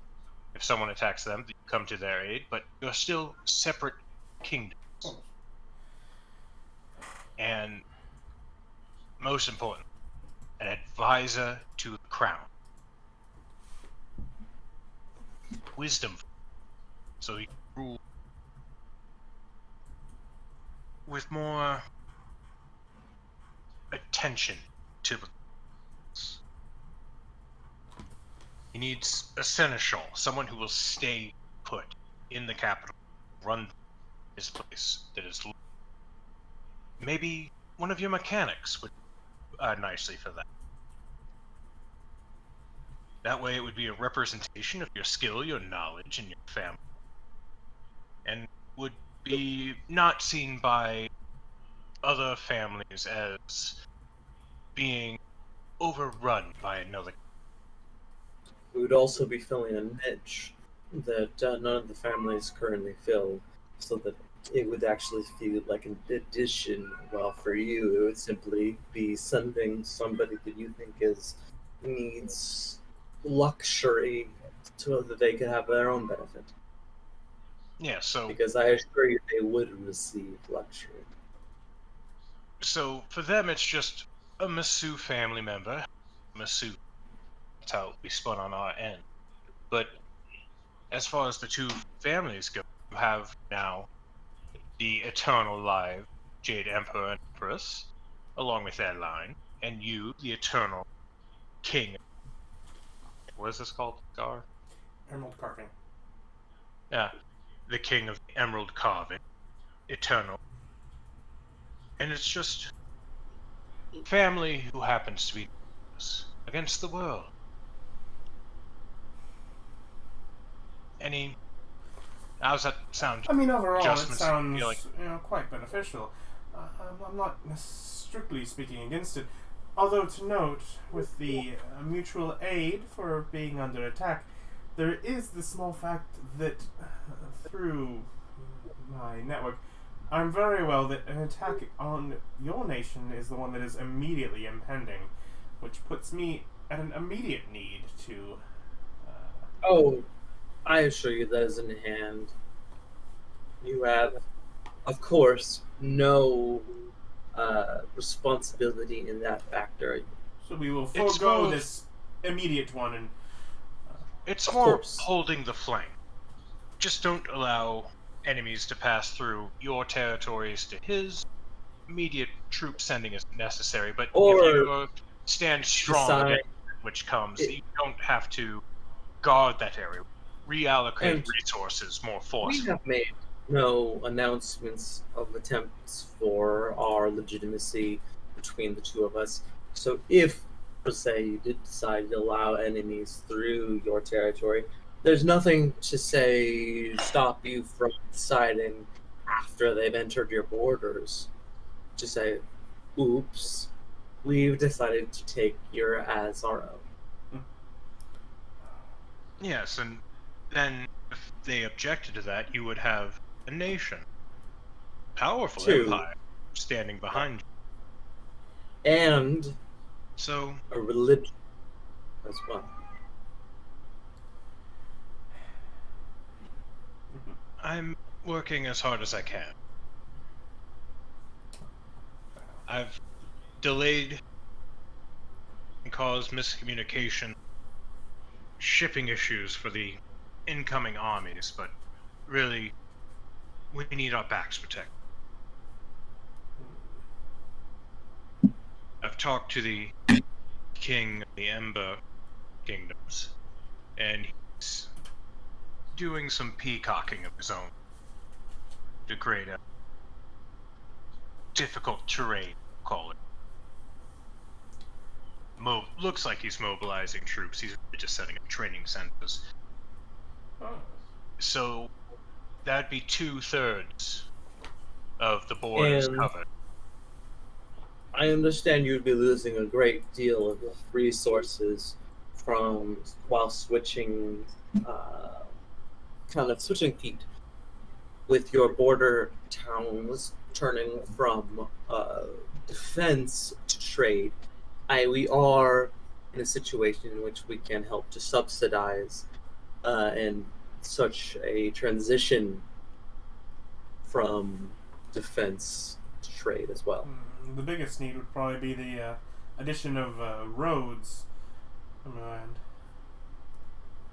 If someone attacks them, you come to their aid. But you're still separate kingdoms. And most important, an advisor to the crown. Wisdom. So you rule with more attention to the. He needs a seneschal, someone who will stay put in the capital, run his place. That is maybe one of your mechanics would nicely for that. That way, it would be a representation of your skill, your knowledge, and your family, and would be not seen by other families as being overrun by another. We would also be filling a niche that none of the families currently fill, so that it would actually feel like an addition. While for you, it would simply be sending somebody that you think needs luxury so that they could have their own benefit. Yeah, so Because I assure you, they would receive luxury. So for them, it's just a Misu family member. Misu. That's how we spun on our end. But as far as the two families go, you have now the eternal live Jade Emperor and Empress, along with their line, and you, the eternal king. What is this called, Gar? Emerald carving. Yeah, the king of the emerald carving, eternal. And it's just family who happens to be against the world. How's that sound? I mean, overall, it Adjustments, sounds you know, quite beneficial. I'm not strictly speaking against it. Although to note, with the mutual aid for being under attack, there is the small fact that through my network, I'm very well that an attack on your nation is the one that is immediately impending, which puts me at an immediate need to. Oh, I assure you that is in hand. You have, of course, no responsibility in that factor. So we will It's forego more- this immediate one and It's Of more course. holding the flank. Just don't allow enemies to pass through your territories to his. Immediate troop sending is necessary, but Or if you stand strong decide- against which comes, It- you don't have to guard that area. Reallocate And resources more we forcefully. have made no announcements of attempts for our legitimacy between the two of us. So if, per se, you did decide to allow enemies through your territory, there's nothing to stop you from deciding after they've entered your borders to say, oops, we've decided to take you as our own. Yes, and then if they objected to that, you would have a nation, powerful Two. empire, standing behind you. And So a religion as well. I'm working as hard as I can. I've delayed and caused miscommunication, shipping issues for the incoming armies, but really, we need our backs protected. I've talked to the king of the Ember Kingdoms, and he's doing some peacocking of his own to create a difficult terrain, call it. Looks like he's mobilizing troops. He's just setting up training centers. So that'd be 2/3 of the borders And- covered. I understand you'd be losing a great deal of resources while switching, feet with your border towns turning from defense to trade. We are in a situation in which we can help to subsidize and such a transition from defense to trade as well. the biggest need would probably be the addition of roads. And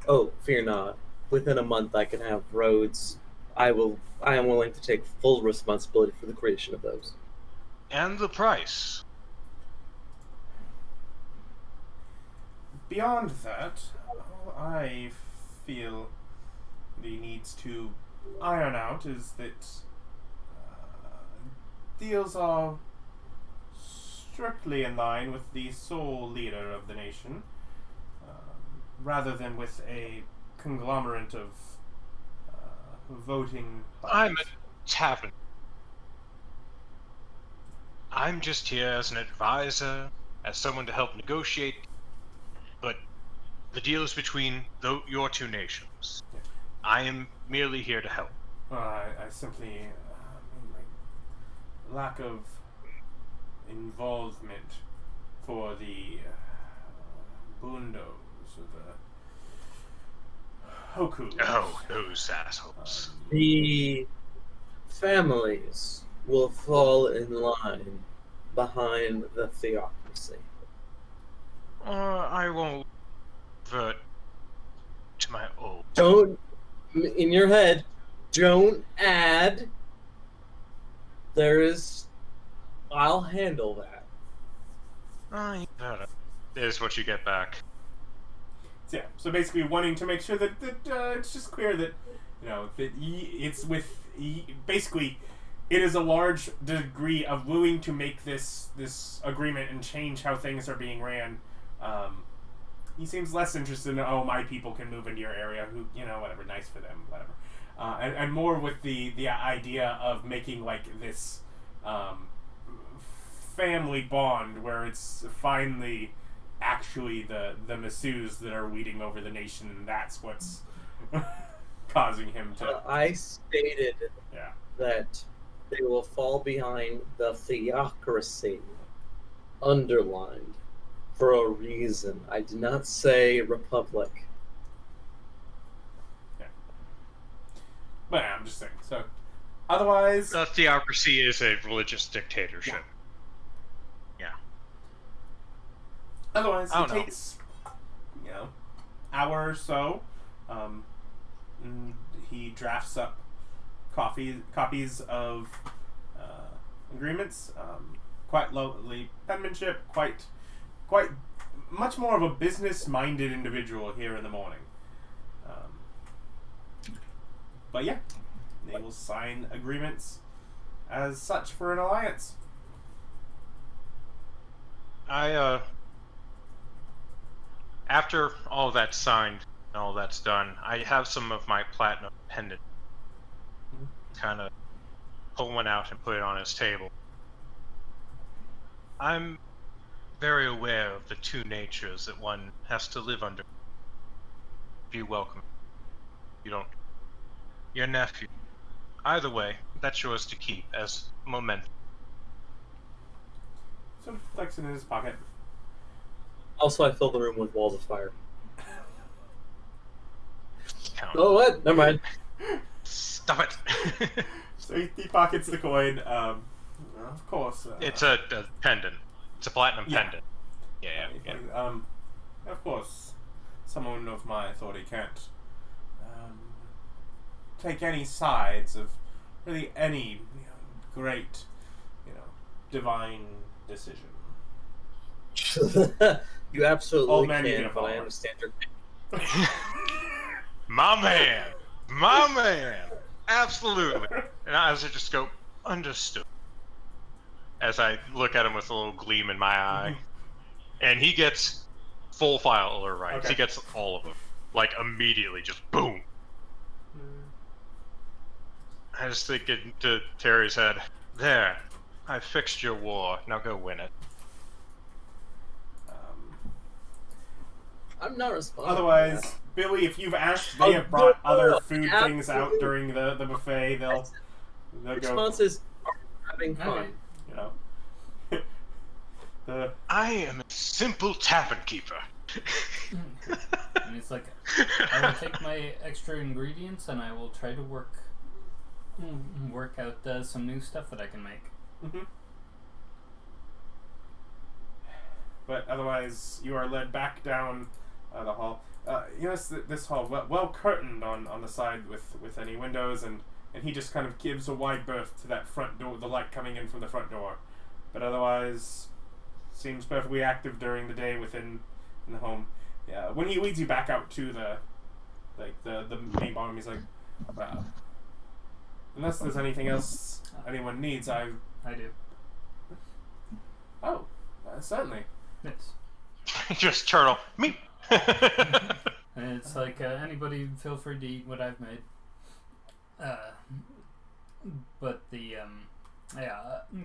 Oh, fear not. Within a month, I can have roads. I am willing to take full responsibility for the creation of those. And the price. beyond that, all I feel he needs to iron out is that deals are strictly in line with the sole leader of the nation, rather than with a conglomerate of voting I'm bodies. a tavern. I'm just here as an advisor, as someone to help negotiate, but the deal is between your two nations. Yeah. I am merely here to help. I simply lack of involvement for the Bundos or the Hokus. Oh, those assholes. The families will fall in line behind the theocracy. I won't revert to my old. Don't, in your head, don't add. I'll handle that. There's what you get back. So, yeah, so basically wanting to make sure that it's just clear that, basically it is a large degree of willing to make this agreement and change how things are being ran. He seems less interested in, my people can move into your area, who, whatever, nice for them, whatever. And more with the idea of making, this family bond where it's finally actually the Misus that are leading over the nation, and that's what's causing him to... I stated Yeah. that they will fall behind the theocracy, underlined, for a reason. I did not say republic. But yeah, I'm just saying. So, otherwise... The theocracy is a religious dictatorship. Otherwise, I it don't know. takes, hour or so. And he drafts up copies of agreements. Quite lovely penmanship. Quite much more of a business-minded individual here in the morning. But yeah, they will sign agreements as such for an alliance. After all that's signed and all that's done, I have some of my platinum pendant. Kind of pull one out and put it on his table. I'm very aware of the two natures that one has to live under. If you welcome, you don't. Your nephew. Either way, that's yours to keep as momentum. So flex it in his pocket. Also, I fill the room with walls of fire. Count. Oh, what? Never mind. Stop it. So he pockets the coin. Of course. It's a pendant. It's a platinum Yeah. pendant. Yeah. Of course, someone of my authority can't take any sides of really any great, divine decision. You absolutely Old man, you can, get a but I follower. understand your My man. Absolutely. And I just go, understood. As I look at him with a little gleam in my eye. And he gets full file alert rights. Okay. He gets all of them. Like, immediately, just boom. I just think into Terry's head, there, I fixed your war, now go win it. I'm not responsible. Otherwise, Billy, if you've asked, they have brought other food Yeah, things out during the buffet. They'll go, response is having fun. I am a simple tavern keeper. And it's like, I will take my extra ingredients and I will try to work out some new stuff that I can make. But otherwise, you are led back down the hall. This hall well curtained on the side with any windows, and he just kind of gives a wide berth to that front door, the light coming in from the front door. But otherwise, seems perfectly active during the day within the home. Yeah, when he leads you back out to the main ballroom, he's like, "Well, unless there's anything else anyone needs, I do. Oh, certainly." Yes. Just turtle. Me. And it's like, anybody feel free to eat what I've made. But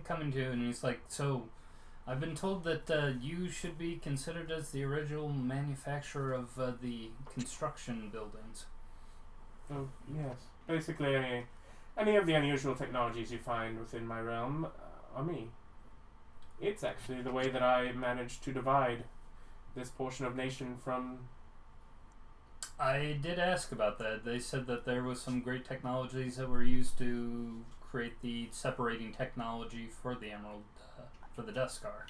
coming to, and he's like, so, I've been told that you should be considered as the original manufacturer of the construction buildings. Oh, yes. Basically, any of the unusual technologies you find within my realm are me. It's actually the way that I managed to divide this portion of nation from... I did ask about that. They said that there was some great technologies that were used to create the separating technology for the Emerald, for the Duscar.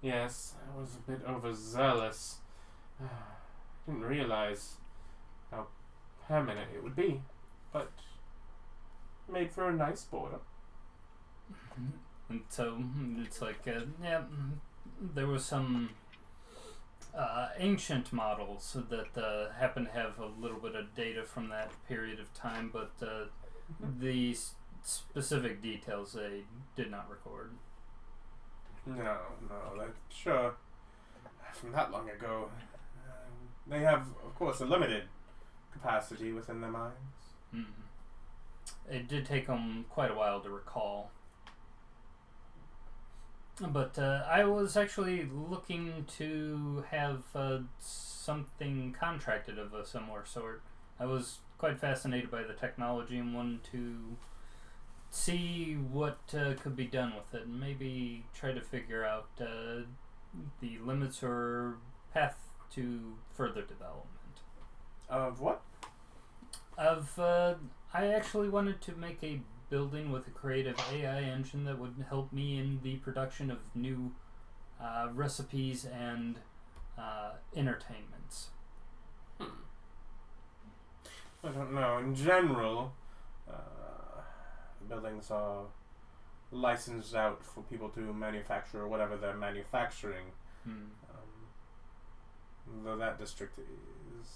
Yes, I was a bit overzealous. Didn't realize how permanent it would be, but made for a nice border. And so it's like, there was some ancient models that happen to have a little bit of data from that period of time, but the specific details they did not record. No, that's sure. From that long ago, they have, of course, a limited capacity within their minds. It did take them quite a while to recall. But I was actually looking to have something contracted of a similar sort. I was quite fascinated by the technology and wanted to see what could be done with it, and maybe try to figure out the limits or path to further development. Of what? I actually wanted to make a building with a creative AI engine that would help me in the production of new recipes and entertainments. I don't know. In general, buildings are licensed out for people to manufacture whatever they're manufacturing. Though that district is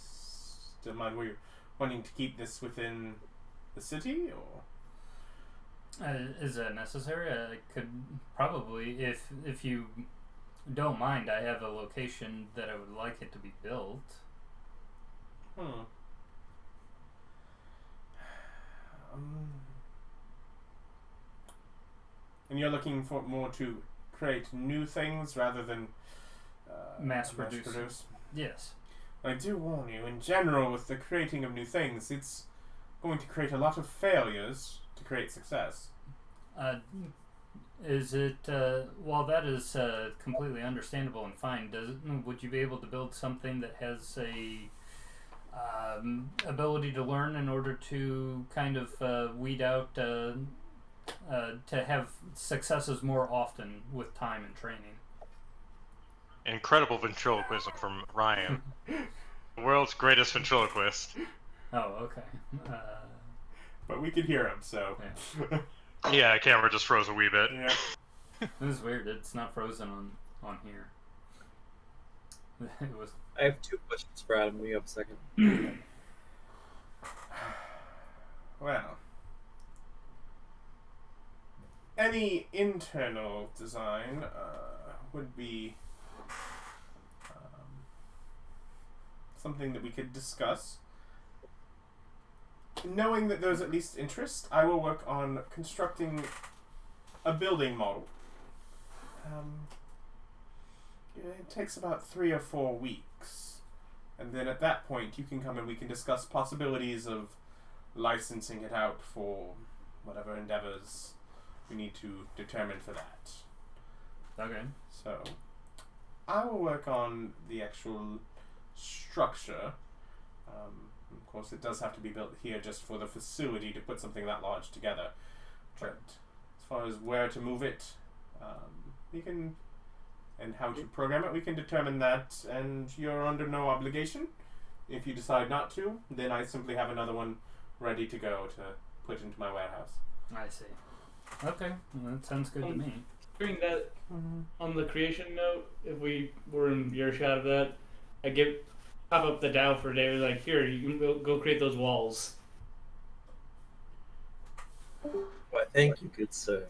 still mine. Were you wanting to keep this within the city, or? Is that necessary? I could probably, if you don't mind, I have a location that I would like it to be built. And you're looking for more to create new things rather than Mass produce. Yes. I do warn you, in general, with the creating of new things, it's going to create a lot of failures to create success. Is it, while that is completely understandable and fine, would you be able to build something that has a ability to learn in order to kind of weed out, to have successes more often with time and training? Incredible ventriloquism from Ryan. The world's greatest ventriloquist. Oh, okay. But we could hear him, so... Yeah. Yeah, the camera just froze a wee bit. Yeah. This is weird. It's not frozen on here. It was. I have 2 questions for Adam. We have a second. Well, any internal design would be something that we could discuss. Knowing that there's at least interest, I will work on constructing a building model. It takes about 3 or 4 weeks. And then at that point, you can come and we can discuss possibilities of licensing it out for whatever endeavors we need to determine for that. Okay. So, I will work on the actual structure. Of course, it does have to be built here just for the facility to put something that large together. But as far as where to move it, we can, and how to program it, we can determine that, and you're under no obligation. If you decide not to, then I simply have another one ready to go to put into my warehouse. I see. Okay, well, that sounds good to me. Doing that on the creation note, if we were in earshot of that, I pop up the Dow for David, like, here, you can go create those walls. Why, thank you, good sir.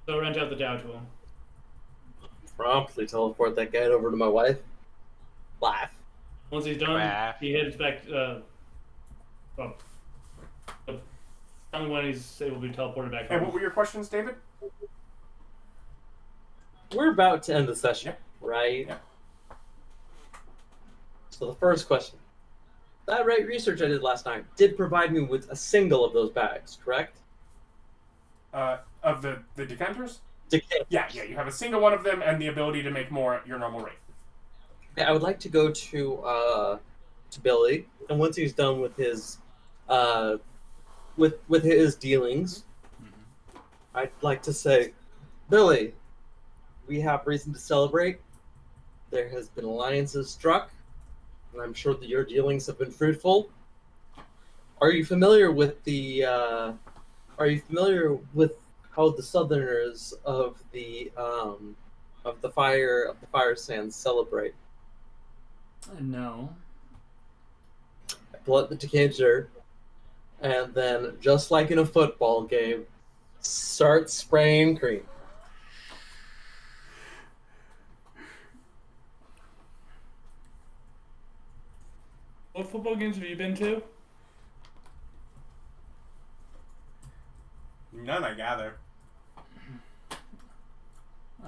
So rent out the Dow to him. Promptly teleport that guy over to my wife. Laugh. Once he's done, Laugh. he heads back. Tell me when he's able to be teleported back And home. what were your questions, David? We're about to end the session, Yep. right? Yep. So the first question. That research I did last night did provide me with a single of those bags, correct? Of the decanters? Decanters. Yeah, you have a single one of them and the ability to make more at your normal rate. Yeah, I would like to go to Billy, and once he's done with his with his dealings, I'd like to say, Billy, we have reason to celebrate. There has been alliances struck, and I'm sure that your dealings have been fruitful. Are you familiar with the? Are you familiar with how the Southerners of the fire sands celebrate? No. I pull out the decanter, and then, just like in a football game, start spraying cream. What football games have you been to? None, I gather.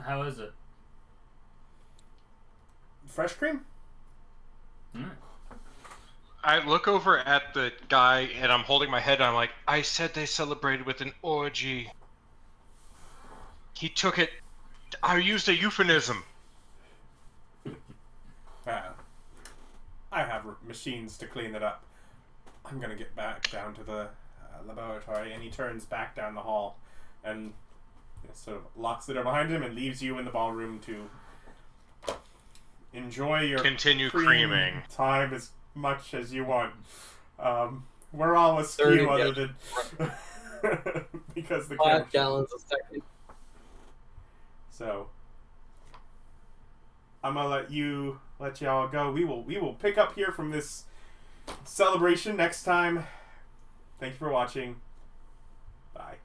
How is it? Fresh cream? I look over at the guy and I'm holding my head and I'm like, I said they celebrated with an orgy. He took it. I used a euphemism. I have machines to clean it up. I'm gonna get back down to the laboratory, and he turns back down the hall and sort of locks the door behind him and leaves you in the ballroom to enjoy your Continue cream creaming. time as much as you want. We're all askew other than because the 5 gallons a second. So I'm gonna let y'all go. We will pick up here from this celebration next time. Thank you for watching. Bye.